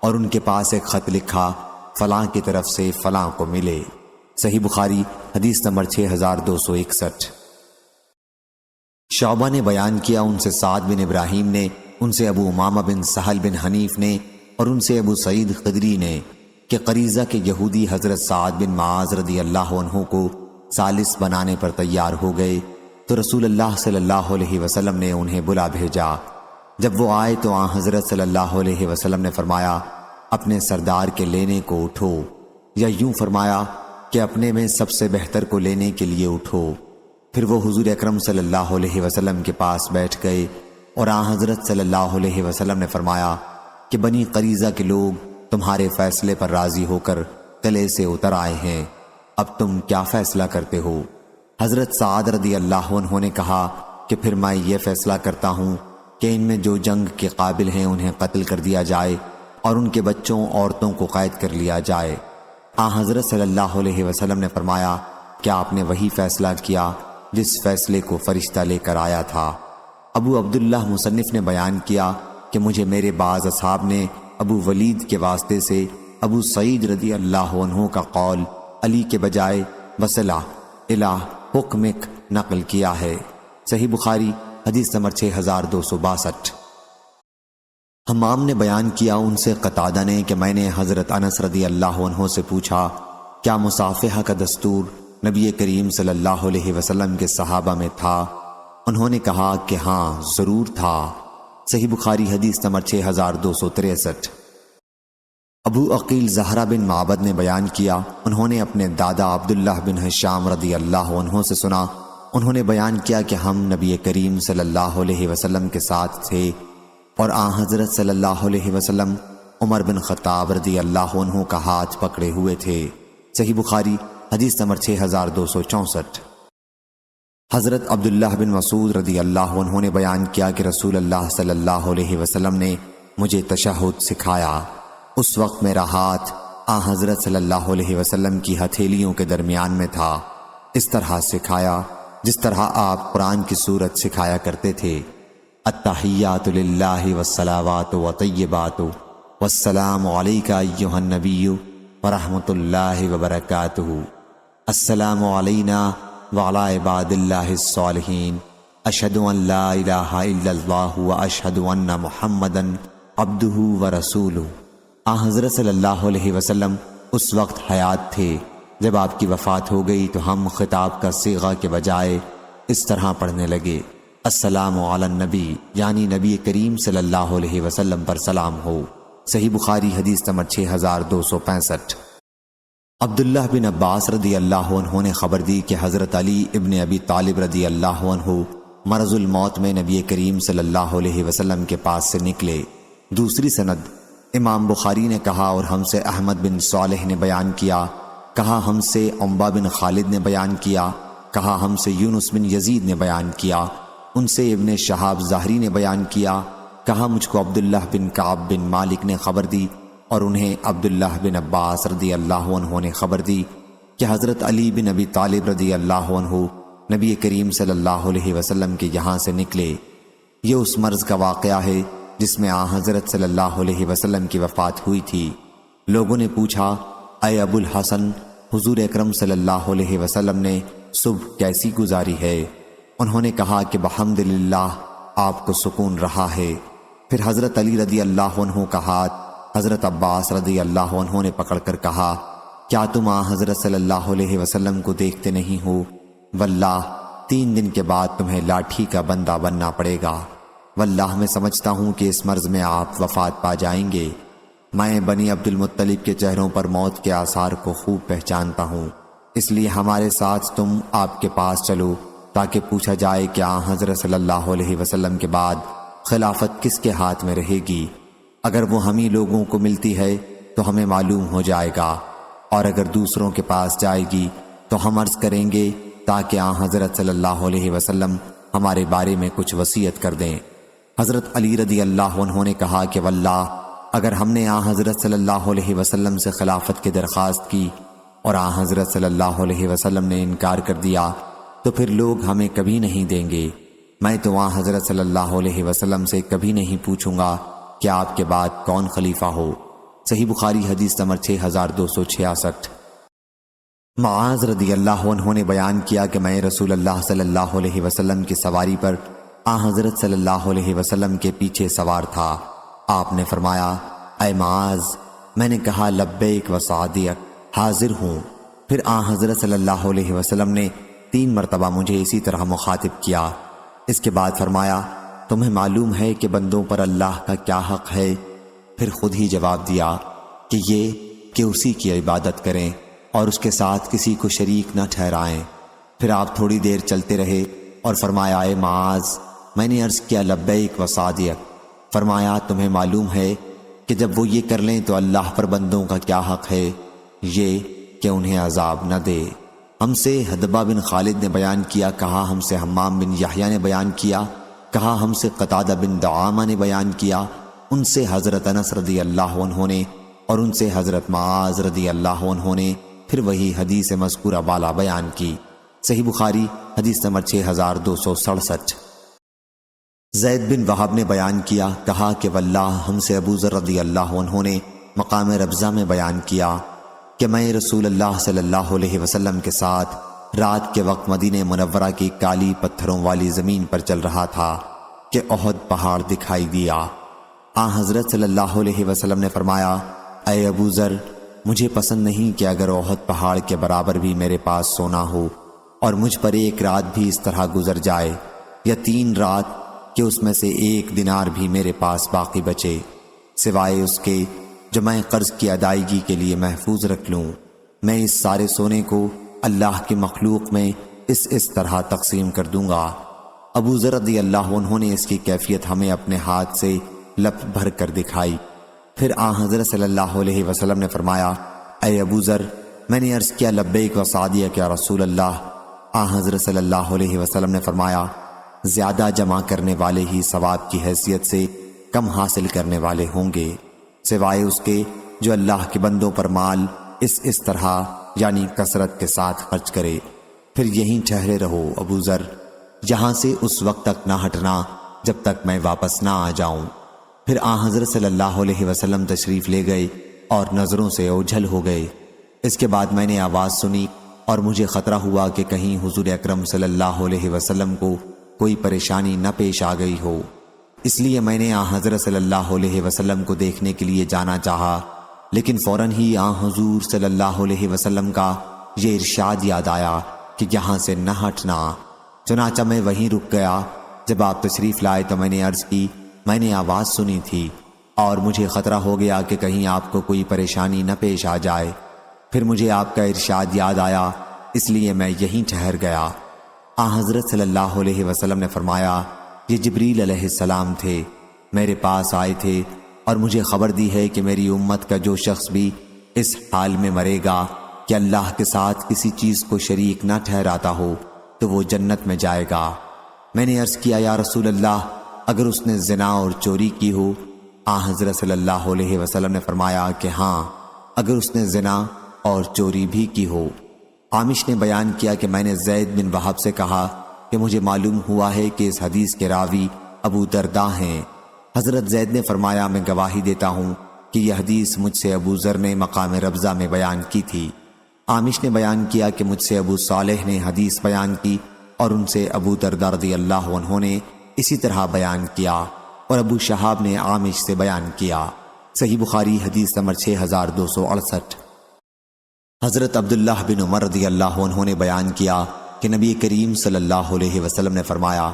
اور ان کے پاس ایک خط لکھا، فلاں کی طرف سے فلاں کو ملے۔ صحیح بخاری حدیث نمبر 6261۔ شعبہ نے بیان کیا، ان سے سعد بن ابراہیم نے، ان سے ابو امامہ بن سہل بن حنیف نے اور ان سے ابو سعید خدری نے کہ قریظہ کے یہودی حضرت سعد بن معاذ رضی اللہ عنہ کو ثالث بنانے پر تیار ہو گئے، تو رسول اللہ صلی اللہ علیہ وسلم نے انہیں بلا بھیجا۔ جب وہ آئے تو حضرت صلی اللہ علیہ وسلم نے فرمایا، اپنے سردار کے لینے کو اٹھو، یا یوں فرمایا کہ اپنے میں سب سے بہتر کو لینے کے لیے اٹھو۔ پھر وہ حضور اکرم صلی اللہ علیہ وسلم کے پاس بیٹھ گئے، اور حضرت صلی اللہ علیہ وسلم نے فرمایا کہ بنی قریظہ کے لوگ تمہارے فیصلے پر راضی ہو کر قلعے سے اتر آئے ہیں، اب تم کیا فیصلہ کرتے ہو؟ حضرت سعد رضی اللہ عنہ نے کہا کہ پھر میں یہ فیصلہ کرتا ہوں کہ ان میں جو جنگ کے قابل ہیں انہیں قتل کر دیا جائے اور ان کے بچوں عورتوں کو قید کر لیا جائے۔ حضرت صلی اللہ علیہ وسلم نے فرمایا، کیا آپ نے وہی فیصلہ کیا جس فیصلے کو فرشتہ لے کر آیا تھا؟ ابو عبداللہ مصنف نے بیان کیا کہ مجھے میرے بعض اصحاب نے ابو ولید کے واسطے سے ابو سعید رضی اللہ عنہ کا قول علی کے بجائے وصلہ الہ حکمک نقل کیا ہے۔ صحیح بخاری حدیث نمبر 6262۔ حمام نے بیان کیا، ان سے قتادہ نے کہ میں نے حضرت انس رضی اللہ عنہ سے پوچھا، کیا مصافحہ کا دستور نبی کریم صلی اللہ علیہ وسلم کے صحابہ میں تھا؟ انہوں نے کہا کہ ہاں ضرور تھا۔ صحیح بخاری حدیث نمبر 6263۔ ابو عقیل زہرہ بن معبد نے بیان کیا، انہوں نے اپنے دادا عبداللہ بن حشام رضی اللہ عنہ سے سنا، انہوں نے بیان کیا کہ ہم نبی کریم صلی اللہ علیہ وسلم کے ساتھ تھے، اور حضرت صلی اللہ علیہ وسلم عمر بن خطاب رضی اللہ عنہ کا ہاتھ پکڑے ہوئے تھے۔ صحیح بخاری حدیث نمبر 6264۔ حضرت عبداللہ بن مسعود رضی اللہ عنہ نے بیان کیا کہ رسول اللہ صلی اللہ علیہ وسلم نے مجھے تشہد سکھایا، اس وقت میرا ہاتھ آن حضرت صلی اللہ علیہ وسلم کی ہتھیلیوں کے درمیان میں تھا، اس طرح سکھایا جس طرح آپ قرآن کی سورت سکھایا کرتے تھے۔ التحیات للہ والصلاوات وطیبات والسلام علیک ایھا النبی ورحمۃ اللہ وبرکاتہ، السلام علینا وعلی عباد اللہ الصالحین، اشہد ان لا الہ الا اللہ واشہد ان محمدا عبدہ ورسولہ۔ آن حضرت صلی اللہ علیہ وسلم اس وقت حیات تھے۔ جب آپ کی وفات ہو گئی تو ہم خطاب کا صیغہ کے بجائے اس طرح پڑھنے لگے، السلام علی النبی، یعنی نبی کریم صلی اللہ علیہ وسلم پر سلام ہو۔ صحیح بخاری حدیث نمبر 6265۔ عبداللہ بن عباس رضی اللہ عنہ نے خبر دی کہ حضرت علی ابن ابی طالب رضی اللہ عنہ مرض الموت میں نبی کریم صلی اللہ علیہ وسلم کے پاس سے نکلے۔ دوسری سند امام بخاری نے کہا اور ہم سے احمد بن صالح نے بیان کیا، کہا ہم سے عنبہ بن خالد نے بیان کیا، کہا ہم سے یونس بن یزید نے بیان کیا، ان سے ابن شہاب ظاہری نے بیان کیا، کہا مجھ کو عبداللہ بن کعب بن مالک نے خبر دی اور انہیں عبداللہ بن عباس رضی اللہ عنہ نے خبر دی کہ حضرت علی بن ابی طالب رضی اللہ عنہ نبی کریم صلی اللہ علیہ وسلم کے یہاں سے نکلے۔ یہ اس مرض کا واقعہ ہے جس میں آن حضرت صلی اللہ علیہ وسلم کی وفات ہوئی تھی۔ لوگوں نے پوچھا، اے ابو الحسن، حضور اکرم صلی اللہ علیہ وسلم نے صبح کیسی گزاری ہے؟ انہوں نے کہا کہ بحمدللہ آپ کو سکون رہا ہے۔ پھر حضرت علی رضی اللہ عنہ کا ہاتھ حضرت عباس رضی اللہ عنہ نے پکڑ کر کہا، کیا تم آن حضرت صلی اللہ علیہ وسلم کو دیکھتے نہیں ہو؟ واللہ 3 دن کے بعد تمہیں لاٹھی کا بندہ بننا پڑے گا۔ واللہ میں سمجھتا ہوں کہ اس مرض میں آپ وفات پا جائیں گے۔ میں بنی عبد المطلب کے چہروں پر موت کے آثار کو خوب پہچانتا ہوں، اس لیے ہمارے ساتھ تم آپ کے پاس چلو تاکہ پوچھا جائے کہ آن حضرت صلی اللہ علیہ وسلم کے بعد خلافت کس کے ہاتھ میں رہے گی۔ اگر وہ ہمیں لوگوں کو ملتی ہے تو ہمیں معلوم ہو جائے گا، اور اگر دوسروں کے پاس جائے گی تو ہم عرض کریں گے تاکہ آن حضرت صلی اللہ علیہ وسلم ہمارے بارے میں کچھ وصیت کر دیں۔ حضرت علی رضی اللہ عنہ نے کہا کہ واللہ اگر ہم نے آن حضرت صلی اللہ علیہ وسلم سے خلافت کی درخواست کی اور آن حضرت صلی اللہ علیہ وسلم نے انکار کر دیا تو پھر لوگ ہمیں کبھی نہیں دیں گے۔ میں تو آن حضرت صلی اللہ علیہ وسلم سے کبھی نہیں پوچھوں گا کہ آپ کے بعد کون خلیفہ ہو۔ صحیح بخاری حدیث نمبر 6266۔ معاذ رضی اللہ عنہ نے بیان کیا کہ میں رسول اللہ صلی اللہ علیہ وسلم کی سواری پر آن حضرت صلی اللہ علیہ وسلم کے پیچھے سوار تھا۔ آپ نے فرمایا، اے معاذ، میں نے کہا لبیک و سعدیک، حاضر ہوں۔ پھر آن حضرت صلی اللہ علیہ وسلم نے 3 مرتبہ مجھے اسی طرح مخاطب کیا۔ اس کے بعد فرمایا، تمہیں معلوم ہے کہ بندوں پر اللہ کا کیا حق ہے؟ پھر خود ہی جواب دیا کہ یہ کہ اسی کی عبادت کریں اور اس کے ساتھ کسی کو شریک نہ ٹھہرائیں۔ پھر آپ تھوڑی دیر چلتے رہے اور فرمایا، اے معاذ، میں نے عرض کیا لبیک و سعدیک۔ فرمایا، تمہیں معلوم ہے کہ جب وہ یہ کر لیں تو اللہ پر بندوں کا کیا حق ہے؟ یہ کہ انہیں عذاب نہ دے۔ ہم سے حدبہ بن خالد نے بیان کیا، کہا ہم سے حمام بن یحییٰ نے بیان کیا، کہا ہم سے قتادہ بن دعامہ نے بیان کیا، ان سے حضرت انس رضی اللہ عنہ نے اور ان سے حضرت معاذ رضی اللہ عنہ نے پھر وہی حدیث مذکورہ بالا بیان کی۔ صحیح بخاری حدیث نمبر 6267۔ زید بن وہب نے بیان کیا، کہا کہ واللہ ہم سے ابو ذر رضی اللہ عنہ نے مقام ربضہ میں بیان کیا کہ میں رسول اللہ صلی اللہ علیہ وسلم کے ساتھ رات کے وقت مدینہ منورہ کی کالی پتھروں والی زمین پر چل رہا تھا کہ احد پہاڑ دکھائی دیا۔ آن حضرت صلی اللہ علیہ وسلم نے فرمایا، اے ابو ذر، مجھے پسند نہیں کہ اگر احد پہاڑ کے برابر بھی میرے پاس سونا ہو اور مجھ پر 1 رات بھی اس طرح گزر جائے، یا 3 رات کہ اس میں سے 1 دینار بھی میرے پاس باقی بچے، سوائے اس کے جو میں قرض کی ادائیگی کے لیے محفوظ رکھ لوں، میں اس سارے سونے کو اللہ کی مخلوق میں اس طرح تقسیم کر دوں گا۔ ابو ذر رضی اللہ عنہ نے اس کی کیفیت ہمیں اپنے ہاتھ سے لپ بھر کر دکھائی۔ پھر آن حضرت صلی اللہ علیہ وسلم نے فرمایا، اے ابو ذر، میں نے عرض کیا لبیک و سعدیک یا رسول اللہ۔ آن حضرت صلی اللہ علیہ وسلم نے فرمایا، زیادہ جمع کرنے والے ہی ثواب کی حیثیت سے کم حاصل کرنے والے ہوں گے، سوائے اس کے جو اللہ کے بندوں پر مال اس طرح یعنی کثرت کے ساتھ خرچ کرے، پھر یہیں ٹھہرے رہو ابو ذر، یہاں سے اس وقت تک نہ ہٹنا جب تک میں واپس نہ آ جاؤں۔ پھر حضرت صلی اللہ علیہ وسلم تشریف لے گئے اور نظروں سے اوجھل ہو گئے۔ اس کے بعد میں نے آواز سنی اور مجھے خطرہ ہوا کہ کہیں حضور اکرم صلی اللہ علیہ وسلم کو کوئی پریشانی نہ پیش آ گئی ہو، اس لیے میں نے حضرت صلی اللہ علیہ وسلم کو دیکھنے کے لیے جانا چاہا، لیکن فوراً ہی حضور صلی اللہ علیہ وسلم کا یہ ارشاد یاد آیا کہ یہاں سے نہ ہٹنا۔ چنانچہ میں وہیں رک گیا۔ جب آپ تشریف لائے تو میں نے عرض کی، میں نے آواز سنی تھی اور مجھے خطرہ ہو گیا کہ کہیں آپ کو کوئی پریشانی نہ پیش آ جائے۔ پھر مجھے آپ کا ارشاد یاد آیا، اس لیے میں یہیں ٹھہر گیا۔ حضرت صلی اللہ علیہ وسلم نے فرمایا، یہ جبریل علیہ السلام تھے، میرے پاس آئے تھے اور مجھے خبر دی ہے کہ میری امت کا جو شخص بھی اس حال میں مرے گا کہ اللہ کے ساتھ کسی چیز کو شریک نہ ٹھہراتا ہو تو وہ جنت میں جائے گا۔ میں نے عرض کیا، یا رسول اللہ، اگر اس نے زنا اور چوری کی ہو؟ حضرت صلی اللہ علیہ وسلم نے فرمایا کہ ہاں، اگر اس نے زنا اور چوری بھی کی ہو۔ عامش نے بیان کیا کہ میں نے زید بن وہب سے کہا کہ مجھے معلوم ہوا ہے کہ اس حدیث کے راوی ابو درداء ہیں۔ حضرت زید نے فرمایا، میں گواہی دیتا ہوں کہ یہ حدیث مجھ سے ابو ذر نے مقام ربضہ میں بیان کی تھی۔ عامش نے بیان کیا کہ مجھ سے ابو صالح نے حدیث بیان کی اور ان سے ابو درداء رضی اللہ عنہ نے اسی طرح بیان کیا، اور ابو شہاب نے عامش سے بیان کیا۔ صحیح بخاری حدیث نمبر 6268۔ حضرت عبداللہ بن عمر رضی اللہ عنہ نے بیان کیا کہ نبی کریم صلی اللہ علیہ وسلم نے فرمایا،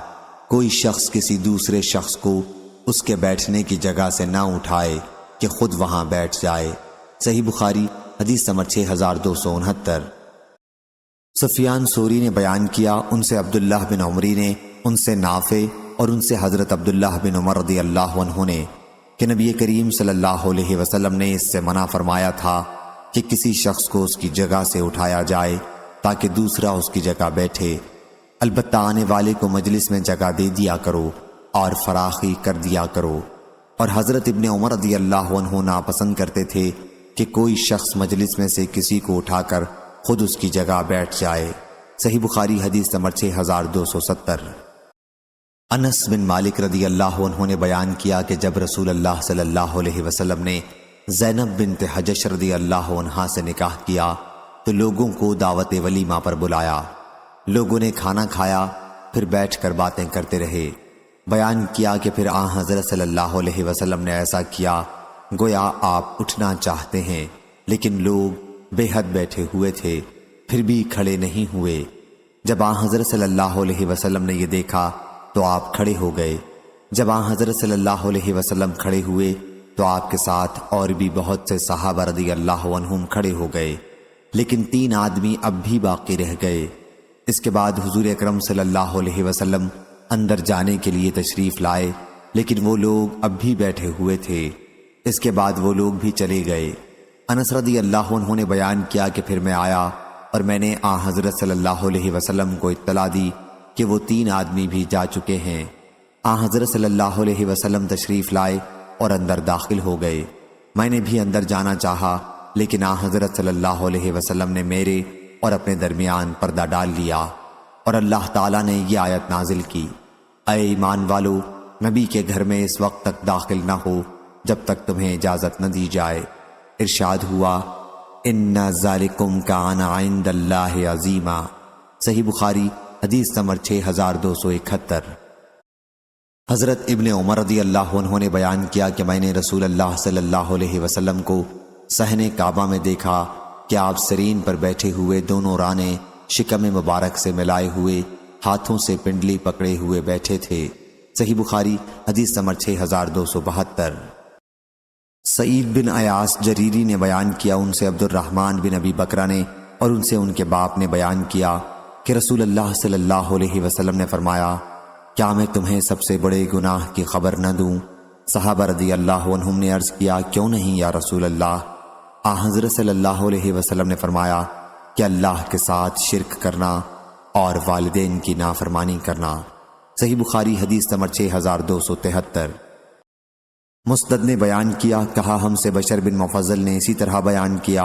کوئی شخص کسی دوسرے شخص کو اس کے بیٹھنے کی جگہ سے نہ اٹھائے کہ خود وہاں بیٹھ جائے۔ صحیح بخاری حدیث نمبر 6269۔ سفیان ثوری نے بیان کیا، ان سے عبداللہ بن عمری نے، ان سے نافع اور ان سے حضرت عبداللہ بن عمر رضی اللہ عنہ نے کہ نبی کریم صلی اللہ علیہ وسلم نے اس سے منع فرمایا تھا کہ کسی شخص کو اس کی جگہ سے اٹھایا جائے تاکہ دوسرا اس کی جگہ بیٹھے، البتہ آنے والے کو مجلس میں جگہ دے دیا کرو اور فراخی کر دیا کرو۔ اور حضرت ابن عمر رضی اللہ عنہ ناپسند کرتے تھے کہ کوئی شخص مجلس میں سے کسی کو اٹھا کر خود اس کی جگہ بیٹھ جائے۔ صحیح بخاری حدیث نمبر 6270۔ انس بن مالک رضی اللہ عنہ نے بیان کیا کہ جب رسول اللہ صلی اللہ علیہ وسلم نے زینب بنت حجش رضی اللہ عنہا سے نکاح کیا تو لوگوں کو دعوت ولیمہ پر بلایا۔ لوگوں نے کھانا کھایا، پھر بیٹھ کر باتیں کرتے رہے۔ بیان کیا کہ پھر حضرت صلی اللہ علیہ وسلم نے ایسا کیا گویا آپ اٹھنا چاہتے ہیں، لیکن لوگ بے حد بیٹھے ہوئے تھے، پھر بھی کھڑے نہیں ہوئے۔ جب حضرت صلی اللہ علیہ وسلم نے یہ دیکھا تو آپ کھڑے ہو گئے۔ جب حضرت صلی اللہ علیہ وسلم کھڑے ہوئے تو آپ کے ساتھ اور بھی بہت سے صحابہ رضی اللہ عنہم کھڑے ہو گئے، لیکن 3 آدمی اب بھی باقی رہ گئے۔ اس کے بعد حضور اکرم صلی اللہ علیہ وسلم اندر جانے کے لیے تشریف لائے، لیکن وہ لوگ اب بھی بیٹھے ہوئے تھے۔ اس کے بعد وہ لوگ بھی چلے گئے۔ انس رضی اللہ عنہ نے بیان کیا کہ پھر میں آیا اور میں نے حضرت صلی اللہ علیہ وسلم کو اطلاع دی کہ وہ 3 آدمی بھی جا چکے ہیں۔ حضرت صلی اللہ علیہ وسلم تشریف لائے اور اندر داخل ہو گئے۔ میں نے بھی اندر جانا چاہا، لیکن حضرت صلی اللہ علیہ وسلم نے میرے اور اپنے درمیان پردہ ڈال لیا، اور اللہ تعالیٰ نے یہ آیت نازل کی، اے ایمان والو، نبی کے گھر میں اس وقت تک داخل نہ ہو جب تک تمہیں اجازت نہ دی جائے۔ ارشاد ہوا، ان ذالکم کان عند اللہ عظیما۔ صحیح بخاری حدیث نمبر 6271۔ حضرت ابن عمر رضی اللہ عنہ نے بیان کیا کہ میں نے رسول اللہ صلی اللہ علیہ وسلم کو صحن کعبہ میں دیکھا کہ آپ سرین پر بیٹھے ہوئے، دونوں رانے شکم مبارک سے ملائے ہوئے، ہاتھوں سے پنڈلی پکڑے ہوئے بیٹھے تھے۔ صحیح بخاری حدیث نمبر 6272۔ سعید بن ایاس جریری نے بیان کیا، ان سے عبد الرحمن بن ابی بکرہ نے اور ان سے ان کے باپ نے بیان کیا کہ رسول اللہ صلی اللہ علیہ وسلم نے فرمایا، کیا میں تمہیں سب سے بڑے گناہ کی خبر نہ دوں؟ صحابہ رضی اللہ عنہم نے عرض کیا، کیوں نہیں یا رسول اللہ؟ حضرت صلی اللہ علیہ وسلم نے فرمایا کہ اللہ کے ساتھ شرک کرنا اور والدین کی نافرمانی کرنا۔ صحیح بخاری حدیث نمبر 6273۔ مسند نے بیان کیا، کہا ہم سے بشر بن مفضل نے اسی طرح بیان کیا،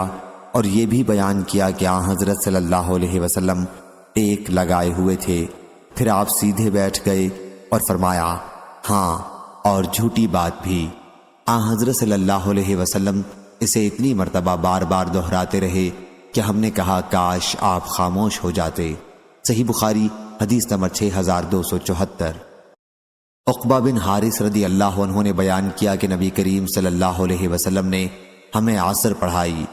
اور یہ بھی بیان کیا کہ آن حضرت صلی اللہ علیہ وسلم ٹیک لگائے ہوئے تھے، پھر آپ سیدھے بیٹھ گئے اور فرمایا ہاں، اور جھوٹی بات بھی۔ آن حضرت صلی اللہ علیہ وسلم اسے اتنی مرتبہ بار بار دہراتے رہے کہ ہم نے کہا کاش آپ خاموش ہو جاتے۔ صحیح بخاری حدیث نمبر 6274۔ عقبہ بن حارث رضی اللہ عنہ نے بیان کیا کہ نبی کریم صلی اللہ علیہ وسلم نے ہمیں عصر پڑھائی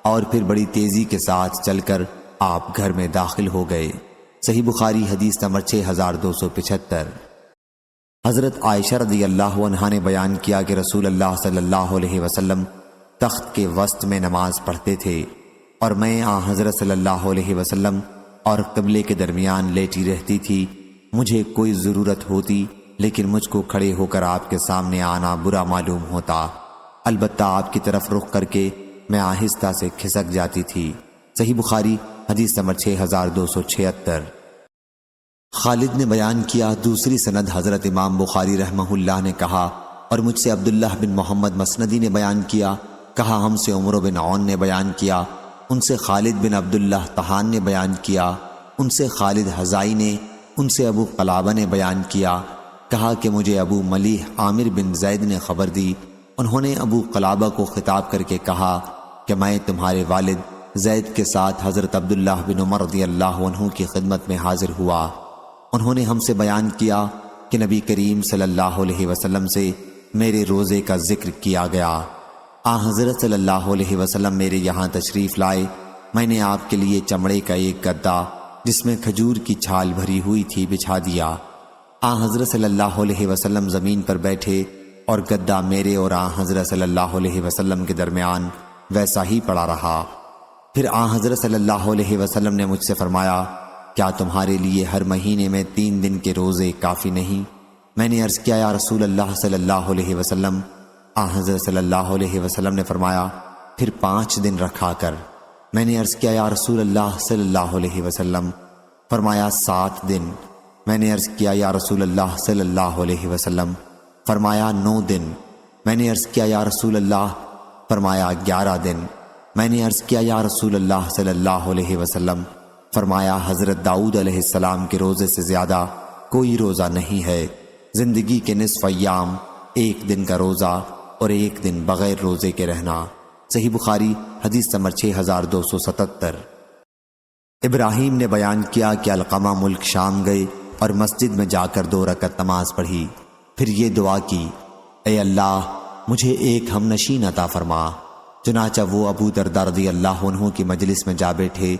اور پھر بڑی تیزی کے ساتھ چل کر آپ گھر میں داخل ہو گئے۔ صحیح بخاری حدیث نمبر 6275۔ حضرت عائشہ رضی اللہ عنہا نے بیان کیا کہ رسول اللہ صلی اللہ علیہ وسلم تخت کے وسط میں نماز پڑھتے تھے اور میں آن حضرت صلی اللہ علیہ وسلم اور قبلے کے درمیان لیٹی رہتی تھی۔ مجھے کوئی ضرورت ہوتی لیکن مجھ کو کھڑے ہو کر آپ کے سامنے آنا برا معلوم ہوتا، البتہ آپ کی طرف رخ کر کے میں آہستہ سے کھسک جاتی تھی۔ صحیح بخاری حدیث نمبر 6276۔ خالد نے بیان کیا، دوسری سند حضرت امام بخاری رحمہ اللہ نے کہا، اور مجھ سے عبداللہ بن محمد مسندی نے بیان کیا، کہا ہم سے عمر بن عون نے بیان کیا، ان سے خالد بن عبداللہ طحان نے بیان کیا، ان سے خالد حزائی نے، ان سے ابو قلابہ نے بیان کیا، کہا کہ مجھے ابو ملیح عامر بن زید نے خبر دی، انہوں نے ابو قلابہ کو خطاب کر کے کہا کہ میں تمہارے والد زید کے ساتھ حضرت عبداللہ بن عمر رضی اللہ عنہ کی خدمت میں حاضر ہوا۔ انہوں نے ہم سے بیان کیا کہ نبی کریم صلی اللہ علیہ وسلم سے میرے روزے کا ذکر کیا گیا۔ حضرت صلی اللہ علیہ وسلم میرے یہاں تشریف لائے، میں نے آپ کے لیے چمڑے کا ایک گدا جس میں کھجور کی چھال بھری ہوئی تھی بچھا دیا۔ حضرت صلی اللہ علیہ وسلم زمین پر بیٹھے اور گدا میرے اور حضرت صلی اللہ علیہ وسلم کے درمیان ویسا ہی پڑا رہا۔ پھر حضرت صلی اللہ علیہ وسلم نے مجھ سے فرمایا کیا تمہارے لیے ہر مہینے میں 3 دن کے روزے کافی نہیں؟ میں نے عرض کیا یا رسول اللہ صلی اللہ علیہ وسلم۔ حضرت صلی اللہ علیہ وسلم نے فرمایا پھر 5 دن رکھا کر۔ میں نے عرض کیا یا رسول اللہ صلی اللہ علیہ وسلم۔ فرمایا 7 دن۔ میں نے عرض کیا یا رسول اللہ صلی اللہ علیہ وسلم۔ فرمایا 9 دن۔ میں نے عرض کیا یا رسول اللہ۔ فرمایا 11 دن۔ میں نے عرض کیا یا رسول اللہ صلی اللہ علیہ وسلم۔ فرمایا حضرت داؤد علیہ السلام کے روزے سے زیادہ کوئی روزہ نہیں ہے۔ زندگی کے نصف ایام 1 دن کا روزہ اور 1 دن بغیر روزے کے رہنا۔ صحیح بخاری حدیث نمبر 6277۔ ابراہیم نے بیان کیا کہ علقمہ ملک شام گئے اور مسجد میں جا کر 2 رکعت نماز پڑھی، پھر یہ دعا کی اے اللہ مجھے ایک ہم نشین عطا فرما۔ چنانچہ وہ ابو درداء رضی اللہ عنہ کی مجلس میں جا بیٹھے۔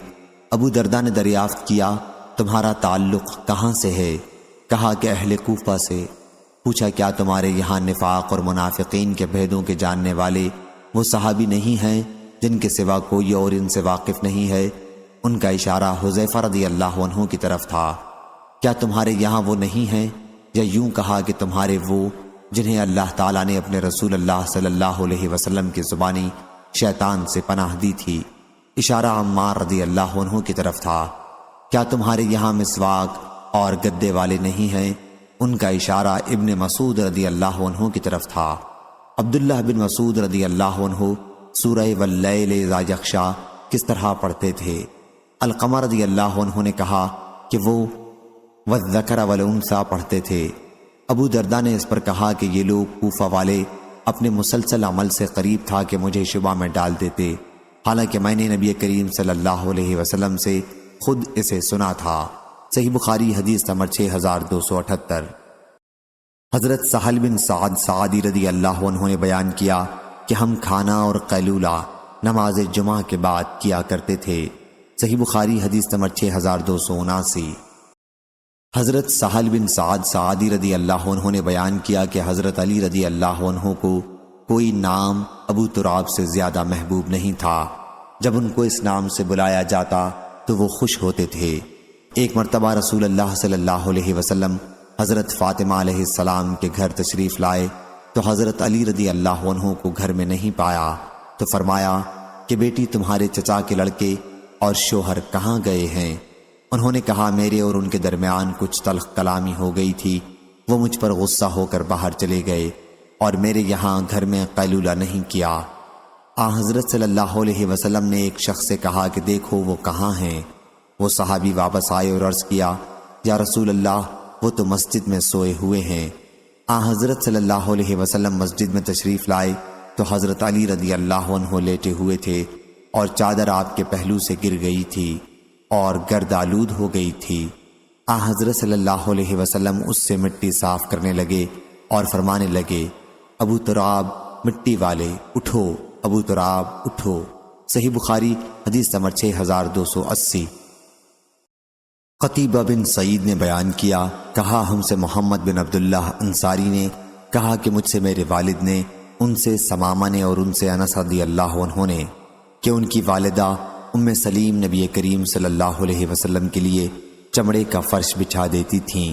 ابو درداء نے دریافت کیا تمہارا تعلق کہاں سے ہے؟ کہا کہ اہل کوفہ سے۔ پوچھا کیا تمہارے یہاں نفاق اور منافقین کے بھیدوں کے جاننے والے وہ صحابی نہیں ہیں جن کے سوا کوئی اور ان سے واقف نہیں ہے؟ ان کا اشارہ حذیفہ رضی اللہ عنہ کی طرف تھا۔ کیا تمہارے یہاں وہ نہیں ہیں؟ یا یوں کہا کہ تمہارے وہ جنہیں اللہ تعالیٰ نے اپنے رسول اللہ صلی اللہ علیہ وسلم کی زبانی شیطان سے پناہ دی تھی؟ اشارہ عمار رضی اللہ عنہ کی طرف تھا۔ کیا تمہارے یہاں مسواک اور گدے والے نہیں ہیں؟ ان کا اشارہ ابن مسعود رضی اللہ عنہ کی طرف تھا۔ عبداللہ بن مسعود رضی اللہ عنہ سورہ واللیل اذا یغشی کس طرح پڑھتے تھے؟ علقمہ رضی اللہ عنہ نے کہا کہ وہ والذکر والانثی پڑھتے تھے۔ ابو درداء نے اس پر کہا کہ یہ لوگ کوفہ والے اپنے مسلسل عمل سے قریب تھا کہ مجھے شبہ میں ڈال دیتے، حالانکہ میں نے نبی کریم صلی اللہ علیہ وسلم سے خود اسے سنا تھا۔ صحیح بخاری حدیث نمبر 6278۔ حضرت سہل بن سعد سعدی رضی اللہ عنہ نے بیان کیا کہ ہم کھانا اور قیلولہ نماز جمعہ کے بعد کیا کرتے تھے۔ صحیح بخاری حدیث نمبر 6279۔ حضرت سہل بن سعد سعدی رضی اللہ عنہ نے بیان کیا کہ حضرت علی رضی اللہ عنہ کو کوئی نام ابو تراب سے زیادہ محبوب نہیں تھا۔ جب ان کو اس نام سے بلایا جاتا تو وہ خوش ہوتے تھے۔ ایک مرتبہ رسول اللہ صلی اللہ علیہ وسلم حضرت فاطمہ علیہ السلام کے گھر تشریف لائے تو حضرت علی رضی اللہ عنہ کو گھر میں نہیں پایا، تو فرمایا کہ بیٹی تمہارے چچا کے لڑکے اور شوہر کہاں گئے ہیں؟ انہوں نے کہا میرے اور ان کے درمیان کچھ تلخ کلامی ہو گئی تھی، وہ مجھ پر غصہ ہو کر باہر چلے گئے۔ اور میرے یہاں گھر میں قیلولہ نہیں کیا۔ آن حضرت صلی اللہ علیہ وسلم نے ایک شخص سے کہا کہ دیکھو وہ کہاں ہیں؟ وہ صحابی واپس آئے اور عرض کیا یا رسول اللہ وہ تو مسجد میں سوئے ہوئے ہیں۔ آن حضرت صلی اللہ علیہ وسلم مسجد میں تشریف لائے تو حضرت علی رضی اللہ عنہ لیٹے ہوئے تھے اور چادر آپ کے پہلو سے گر گئی تھی اور گرد آلود ہو گئی تھی۔ آن حضرت صلی اللہ علیہ وسلم اس سے مٹی صاف کرنے لگے اور فرمانے لگے ابو تراب مٹی والے اٹھو، ابو تراب اٹھو۔ صحیح بخاری حدیث نمبر 6280۔ قتیبہ بن سعید نے بیان کیا، کہا ہم سے محمد بن عبداللہ انصاری نے کہا کہ مجھ سے میرے والد نے، ان سے ثمامہ نے اور ان سے انس رضی اللہ عنہ نے کہ ان کی والدہ ام سلیم نبی کریم صلی اللہ علیہ وسلم کے لیے چمڑے کا فرش بچھا دیتی تھیں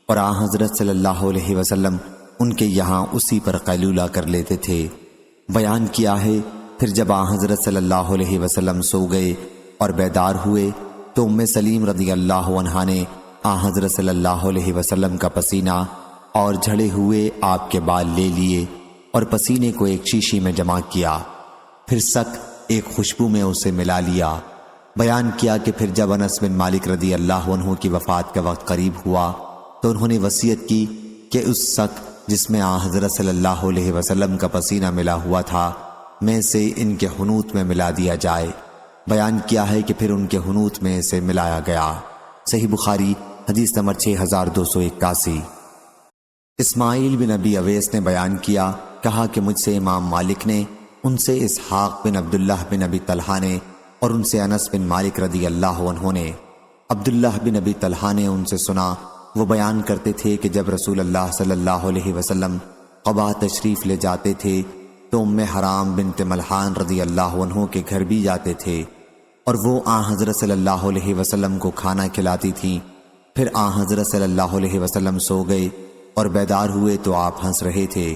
اور آن حضرت صلی اللہ علیہ وسلم ان کے یہاں اسی پر قیلولہ کر لیتے تھے۔ بیان کیا ہے پھر جب آن حضرت صلی اللہ علیہ وسلم سو گئے اور بیدار ہوئے تو ام سلیم رضی اللہ عنہا نے آن حضرت صلی اللہ علیہ وسلم کا پسینہ اور جھڑے ہوئے آپ کے بال لے لیے اور پسینے کو ایک شیشی میں جمع کیا، پھر سک ایک خوشبو میں اسے ملا لیا۔ بیان کیا کہ پھر جب انس بن مالک رضی اللہ عنہ کی وفات کا وقت قریب ہوا تو انہوں نے وصیت کی کہ اس سک جس میں آن حضرت صلی اللہ علیہ وسلم کا پسینہ ملا ہوا تھا میں سے ان کے حنوط میں ملا دیا جائے۔ بیان کیا ہے کہ پھر ان کے حنوط میں اسے ملایا گیا۔ صحیح بخاری حدیث نمبر 6281۔ اسماعیل بن ابی اویس نے بیان کیا، کہا کہ مجھ سے امام مالک نے، ان سے اسحاق بن عبداللہ بن ابی طلحہ نے اور ان سے انس بن مالک رضی اللہ عنہ نے۔ عبداللہ بن ابی طلحہ نے ان سے سنا، وہ بیان کرتے تھے کہ جب رسول اللہ صلی اللہ علیہ وسلم قباء تشریف لے جاتے تھے تو ام حرام بنت ملحان رضی اللہ عنہ کے گھر بھی جاتے تھے اور وہ آن حضرت صلی اللہ علیہ وسلم کو کھانا کھلاتی تھیں۔ پھر آن حضرت صلی اللہ علیہ وسلم سو گئے اور بیدار ہوئے تو آپ ہنس رہے تھے۔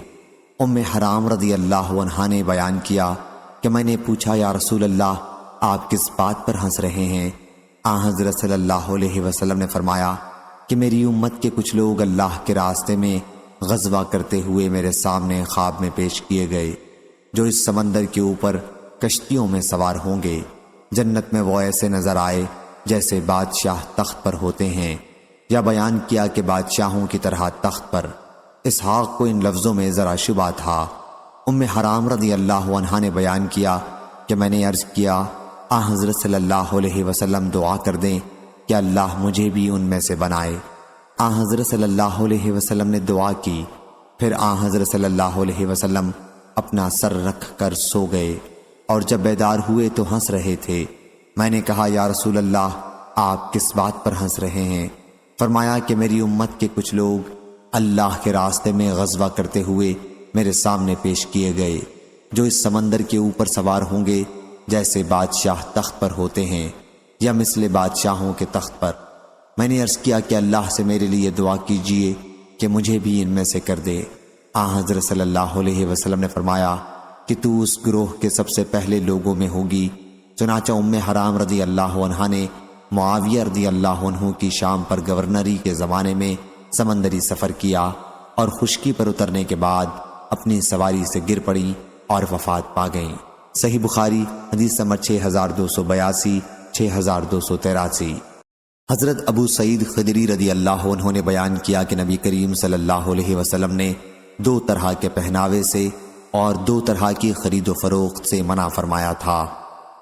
ام حرام رضی اللہ عنہا نے بیان کیا کہ میں نے پوچھا یا رسول اللہ آپ کس بات پر ہنس رہے ہیں؟ آن حضرت صلی اللہ علیہ وسلم نے فرمایا کہ میری امت کے کچھ لوگ اللہ کے راستے میں غزوہ کرتے ہوئے میرے سامنے خواب میں پیش کیے گئے، جو اس سمندر کے اوپر کشتیوں میں سوار ہوں گے۔ جنت میں وہ ایسے نظر آئے جیسے بادشاہ تخت پر ہوتے ہیں، یا بیان کیا کہ بادشاہوں کی طرح تخت پر۔ اسحاق کو ان لفظوں میں ذرا شبہ تھا۔ ام حرام رضی اللہ عنہا نے بیان کیا کہ میں نے عرض کیا آن حضرت صلی اللہ علیہ وسلم دعا کر دیں کہ اللہ مجھے بھی ان میں سے بنائے۔ آن حضرت صلی اللہ علیہ وسلم نے دعا کی، پھر آن حضرت صلی اللہ علیہ وسلم اپنا سر رکھ کر سو گئے اور جب بیدار ہوئے تو ہنس رہے تھے۔ میں نے کہا یا رسول اللہ آپ کس بات پر ہنس رہے ہیں؟ فرمایا کہ میری امت کے کچھ لوگ اللہ کے راستے میں غزوہ کرتے ہوئے میرے سامنے پیش کیے گئے، جو اس سمندر کے اوپر سوار ہوں گے جیسے بادشاہ تخت پر ہوتے ہیں، یا مثل بادشاہوں کے تخت پر۔ میں نے عرض کیا کہ اللہ سے میرے لیے دعا کیجئے کہ مجھے بھی ان میں سے کر دے۔ آن حضرت صلی اللہ علیہ وسلم نے فرمایا کہ تو اس گروہ کے سب سے پہلے لوگوں میں ہوگی۔ چنانچہ ام حرام رضی اللہ عنہا نے معاویہ رضی اللہ عنہ کی شام پر گورنری کے زمانے میں سمندری سفر کیا اور خشکی پر اترنے کے بعد اپنی سواری سے گر پڑیں اور وفات پا گئیں۔ صحیح بخاری حدیث نمبر 6282، 6283۔ حضرت ابو سعید خدری رضی اللہ عنہ نے بیان کیا کہ نبی کریم صلی اللہ علیہ وسلم نے 2 طرح کے پہناوے سے اور 2 طرح کی خرید و فروخت سے منع فرمایا تھا،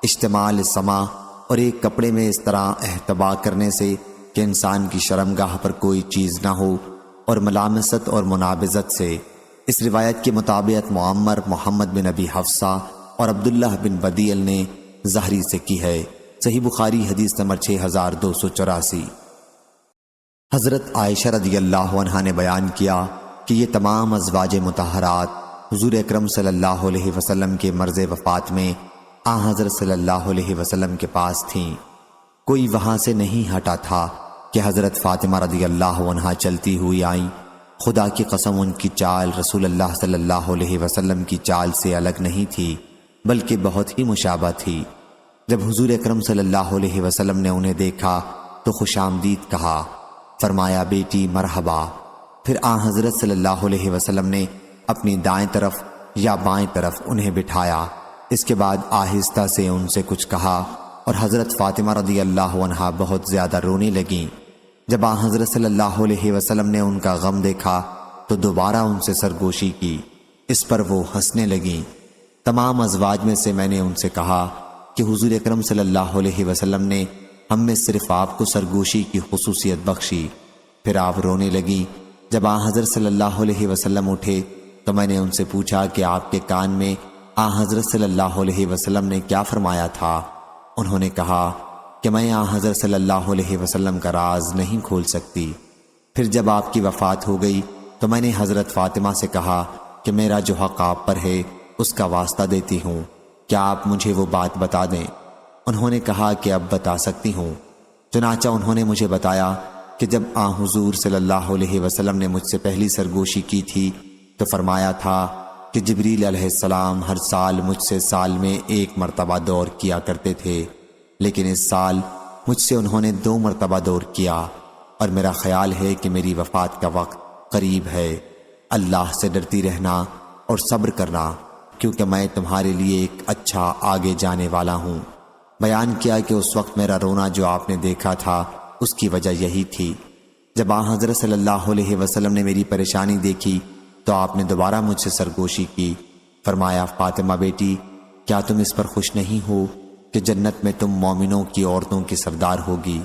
اشتمال سما اور ایک کپڑے میں اس طرح احتبا کرنے سے کہ انسان کی شرمگاہ پر کوئی چیز نہ ہو، اور ملامست اور منابذت سے۔ اس روایت کے مطابق معمر محمد بن ابی حفصہ اور عبداللہ بن بدیل نے زہری سے کی ہے۔ صحیح بخاری حدیث نمبر 6284۔ حضرت عائشہ رضی اللہ عنہا نے بیان کیا کہ یہ تمام ازواج مطہرات حضور اکرم صلی اللہ علیہ وسلم کے مرض وفات میں آن حضرت صلی اللہ علیہ وسلم کے پاس تھیں۔ کوئی وہاں سے نہیں ہٹا تھا کہ حضرت فاطمہ رضی اللہ عنہا چلتی ہوئی آئیں۔ خدا کی قسم ان کی چال رسول اللہ صلی اللہ علیہ وسلم کی چال سے الگ نہیں تھی، بلکہ بہت ہی مشابہ تھی۔ جب حضور اکرم صلی اللہ علیہ وسلم نے انہیں دیکھا تو خوش آمدید کہا، فرمایا بیٹی مرحبا۔ پھر آن حضرت صلی اللہ علیہ وسلم نے اپنی دائیں طرف یا بائیں طرف انہیں بٹھایا۔ اس کے بعد آہستہ سے ان سے کچھ کہا اور حضرت فاطمہ رضی اللہ عنہا بہت زیادہ رونے لگیں۔ جب حضرت صلی اللہ علیہ وسلم نے ان کا غم دیکھا تو دوبارہ ان سے سرگوشی کی۔ اس پر وہ ہنسنے لگیں۔ تمام ازواج میں سے میں نے ان سے کہا کہ حضور اکرم صلی اللہ علیہ وسلم نے ہم میں صرف آپ کو سرگوشی کی خصوصیت بخشی۔ پھر آپ رونے لگیں۔ جب حضرت صلی اللہ علیہ وسلم اٹھے تو میں نے ان سے پوچھا کہ آپ کے کان میں حضرت صلی اللہ علیہ وسلم نے کیا فرمایا تھا؟ انہوں نے کہا کہ میں حضرت صلی اللہ علیہ وسلم کا راز نہیں کھول سکتی۔ پھر جب آپ کی وفات ہو گئی تو میں نے حضرت فاطمہ سے کہا کہ میرا جو حق آپ پر ہے اس کا واسطہ دیتی ہوں، کیا آپ مجھے وہ بات بتا دیں؟ انہوں نے کہا کہ اب بتا سکتی ہوں۔ چنانچہ انہوں نے مجھے بتایا کہ جب حضور صلی اللہ علیہ وسلم نے مجھ سے پہلی سرگوشی کی تھی تو فرمایا تھا کہ جبریل علیہ السلام ہر سال مجھ سے سال میں 1 مرتبہ دور کیا کرتے تھے، لیکن اس سال مجھ سے انہوں نے 2 مرتبہ دور کیا، اور میرا خیال ہے کہ میری وفات کا وقت قریب ہے۔ اللہ سے ڈرتی رہنا اور صبر کرنا، کیونکہ میں تمہارے لیے ایک اچھا آگے جانے والا ہوں۔ بیان کیا کہ اس وقت میرا رونا جو آپ نے دیکھا تھا اس کی وجہ یہی تھی۔ جب حضرت صلی اللہ علیہ وسلم نے میری پریشانی دیکھی تو آپ نے دوبارہ مجھ سے سرگوشی کی۔ فرمایا فاطمہ بیٹی، کیا تم اس پر خوش نہیں ہو کہ جنت میں تم مومنوں کی عورتوں کی سردار ہوگی؟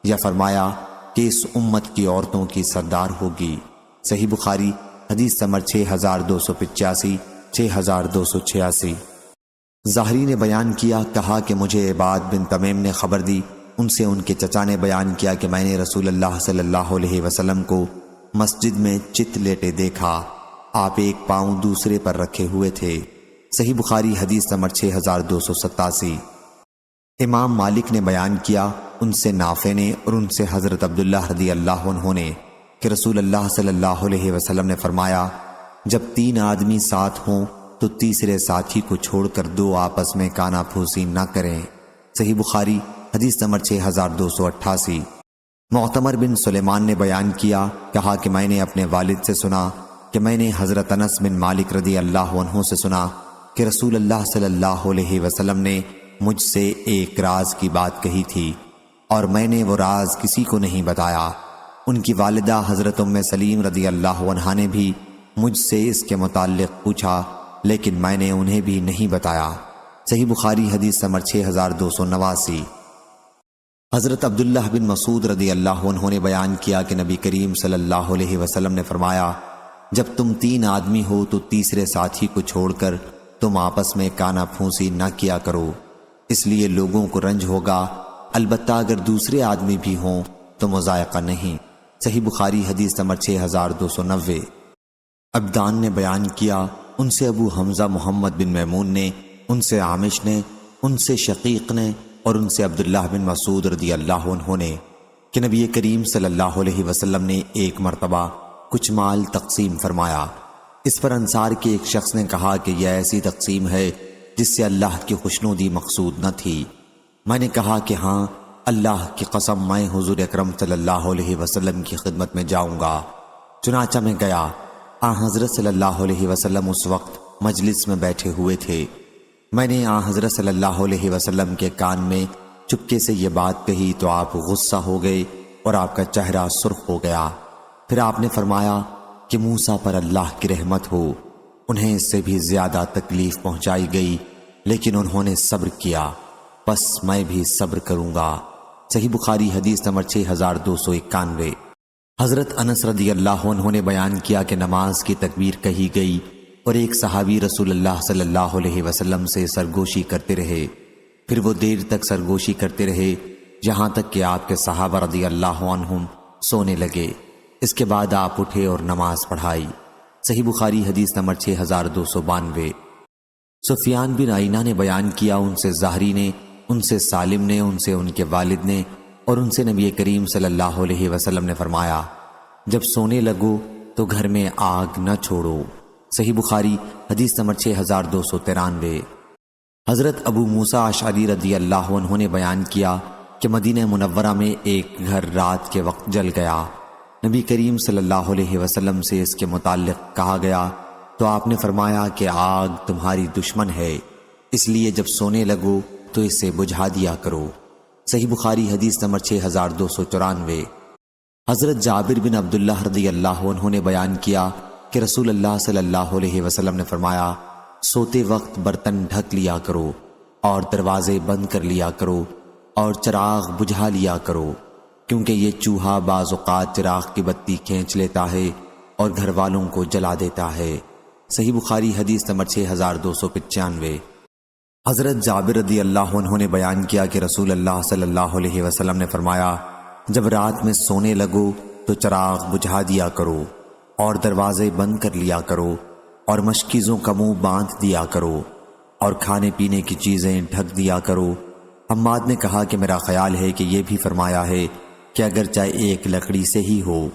یا فرمایا کہ اس امت کی عورتوں کی سردار ہوگی۔ صحیح بخاری حدیث نمبر 6285 6286۔ ظاہری نے بیان کیا، کہا کہ مجھے عباد بن تمیم نے خبر دی، ان سے ان کے چچا نے بیان کیا کہ میں نے رسول اللہ صلی اللہ علیہ وسلم کو مسجد میں چت لیٹے دیکھا، آپ ایک پاؤں دوسرے پر رکھے ہوئے تھے۔ صحیح بخاری حدیث نمبر 6287۔ امام مالک نے بیان کیا، ان سے نافع نے اور ان سے حضرت عبداللہ رضی اللہ عنہ نے کہ رسول اللہ صلی اللہ علیہ وسلم نے فرمایا، جب 3 آدمی ساتھ ہوں تو تیسرے ساتھی کو چھوڑ کر 2 آپس میں کانا پھوسی نہ کریں۔ صحیح بخاری حدیث نمبر 6288۔ معتمر بن سلیمان نے بیان کیا، کہا کہ میں نے اپنے والد سے سنا کہ میں نے حضرت انس بن مالک رضی اللہ عنہ سے سنا کہ رسول اللہ صلی اللہ علیہ وسلم نے مجھ سے ایک راز کی بات کہی تھی اور میں نے وہ راز کسی کو نہیں بتایا۔ ان کی والدہ حضرت ام سلیم رضی اللہ عنہا نے بھی مجھ سے اس کے متعلق پوچھا، لیکن میں نے انہیں بھی نہیں بتایا۔ صحیح بخاری حدیث نمبر 6289۔ حضرت عبداللہ بن مسعود رضی اللہ عنہ نے بیان کیا کہ نبی کریم صلی اللہ علیہ وسلم نے فرمایا، جب تم 3 آدمی ہو تو تیسرے ساتھی کو چھوڑ کر تم آپس میں کانا پھونسی نہ کیا کرو، اس لیے لوگوں کو رنج ہوگا، البتہ اگر دوسرے آدمی بھی ہوں تو مضائقہ نہیں۔ صحیح بخاری حدیث نمبر 6290۔ ابدان نے بیان کیا، ان سے ابو حمزہ محمد بن میمون نے، ان سے عامش نے، ان سے شقیق نے اور ان سے عبداللہ بن مسعود رضی اللہ عنہ نے کہ نبی کریم صلی اللہ علیہ وسلم نے ایک مرتبہ کچھ مال تقسیم فرمایا۔ اس پر انصار کے ایک شخص نے کہا کہ یہ ایسی تقسیم ہے جس سے اللہ کی خوشنودی مقصود نہ تھی۔ میں نے کہا کہ ہاں، اللہ کی قسم میں حضور اکرم صلی اللہ علیہ وسلم کی خدمت میں جاؤں گا۔ چنانچہ میں گیا۔ حضرت صلی اللہ علیہ وسلم اس وقت مجلس میں بیٹھے ہوئے تھے۔ میں نے حضرت صلی اللہ علیہ وسلم کے کان میں چپکے سے یہ بات کہی تو آپ غصہ ہو گئے اور آپ کا چہرہ سرخ ہو گیا۔ پھر آپ نے فرمایا کہ موسیٰ پر اللہ کی رحمت ہو، انہیں اس سے بھی زیادہ تکلیف پہنچائی گئی لیکن انہوں نے صبر کیا، بس میں بھی صبر کروں گا۔ صحیح بخاری حدیث نمبر 6291۔ حضرت انس رضی اللہ عنہ نے بیان کیا کہ نماز کی تکبیر کہی گئی اور ایک صحابی رسول اللہ صلی اللہ علیہ وسلم سے سرگوشی کرتے رہے، پھر وہ دیر تک سرگوشی کرتے رہے یہاں تک کہ آپ کے صحابہ رضی اللہ عنہم سونے لگے۔ اس کے بعد آپ اٹھے اور نماز پڑھائی۔ صحیح بخاری حدیث نمبر 6292۔ سفیان بن عینہ نے بیان کیا، ان سے زہری نے، ان سے سالم نے، ان سے ان کے والد نے اور ان سے نبی کریم صلی اللہ علیہ وسلم نے فرمایا، جب سونے لگو تو گھر میں آگ نہ چھوڑو۔ صحیح بخاری حدیث نمبر 6293۔ حضرت ابو موسیٰ اشعری رضی اللہ عنہ نے بیان کیا کہ مدینہ منورہ میں ایک گھر رات کے وقت جل گیا۔ نبی کریم صلی اللہ علیہ وسلم سے اس کے متعلق کہا گیا تو آپ نے فرمایا کہ آگ تمہاری دشمن ہے، اس لیے جب سونے لگو تو اسے بجھا دیا کرو۔ صحیح بخاری حدیث نمبر 6294۔ حضرت جابر بن عبداللہ رضی اللہ عنہ نے بیان کیا کہ رسول اللہ صلی اللہ علیہ وسلم نے فرمایا، سوتے وقت برتن ڈھک لیا کرو اور دروازے بند کر لیا کرو اور چراغ بجھا لیا کرو، کیونکہ یہ چوہا بعض اوقات چراغ کی بتی کھینچ لیتا ہے اور گھر والوں کو جلا دیتا ہے۔ صحیح بخاری حدیث نمبر 6295۔ حضرت جابر رضی اللہ عنہ نے بیان کیا کہ رسول اللہ صلی اللہ علیہ وسلم نے فرمایا، جب رات میں سونے لگو تو چراغ بجھا دیا کرو اور دروازے بند کر لیا کرو اور مشکیزوں کا منہ باندھ دیا کرو اور کھانے پینے کی چیزیں ڈھک دیا کرو۔ حماد نے کہا کہ میرا خیال ہے کہ یہ بھی فرمایا ہے کہ اگر چاہے ایک لکڑی سے ہی ہو۔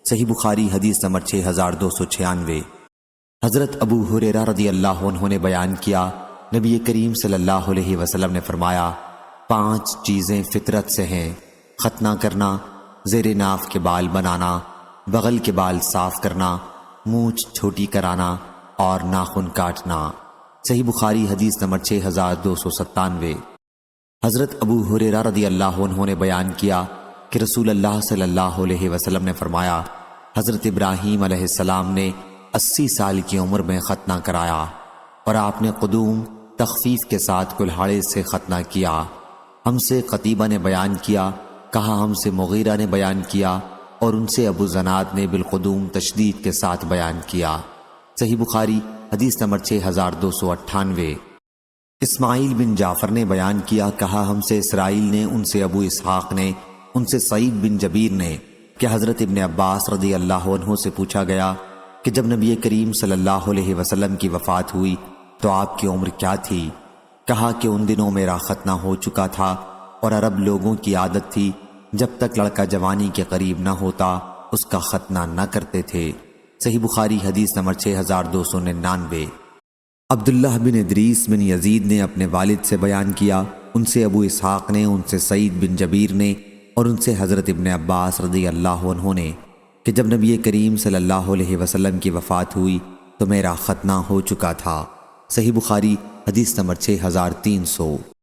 صحیح بخاری حدیث نمبر 6296۔ حضرت ابو ہریرہ رضی اللہ عنہ نے بیان کیا، نبی کریم صلی اللہ علیہ وسلم نے فرمایا، 5 چیزیں فطرت سے ہیں: ختنہ کرنا، زیر ناف کے بال بنانا، بغل کے بال صاف کرنا، مونچھ چھوٹی کرانا اور ناخن کاٹنا۔ صحیح بخاری حدیث نمبر 6297۔ حضرت ابو ہریرہ رضی اللہ عنہ نے بیان کیا کہ رسول اللہ صلی اللہ علیہ وسلم نے فرمایا، حضرت ابراہیم علیہ السلام نے 80 سال کی عمر میں ختنہ کرایا اور آپ نے قدوم تخفیف کے ساتھ کلہاڑے سے ختنہ کیا۔ ہم سے قتیبہ نے بیان کیا، کہا ہم سے مغیرہ نے بیان کیا اور ان سے ابو زناد نے بالقدوم تشدید کے ساتھ بیان کیا۔ صحیح بخاری حدیث نمبر 6298۔ اسماعیل بن جعفر نے بیان کیا، کہا ہم سے اسرائیل نے، ان سے ابو اسحاق نے، ان سے سعید بن جبیر نے کہ حضرت ابن عباس رضی اللہ عنہ سے پوچھا گیا کہ جب نبی کریم صلی اللہ علیہ وسلم کی وفات ہوئی تو آپ کی عمر کیا تھی؟ کہا کہ ان دنوں میرا ختنہ ہو چکا تھا اور عرب لوگوں کی عادت تھی جب تک لڑکا جوانی کے قریب نہ ہوتا اس کا ختنہ نہ کرتے تھے۔ صحیح بخاری حدیث نمبر 6299۔ عبداللہ بن ادریس بن یزید نے اپنے والد سے بیان کیا، ان سے ابو اسحاق نے، ان سے سعید بن جبیر نے اور ان سے حضرت ابن عباس رضی اللہ عنہ نے کہ جب نبی کریم صلی اللہ علیہ وسلم کی وفات ہوئی تو میرا ختنہ ہو چکا تھا۔ صحیح بخاری حدیث نمبر 6300۔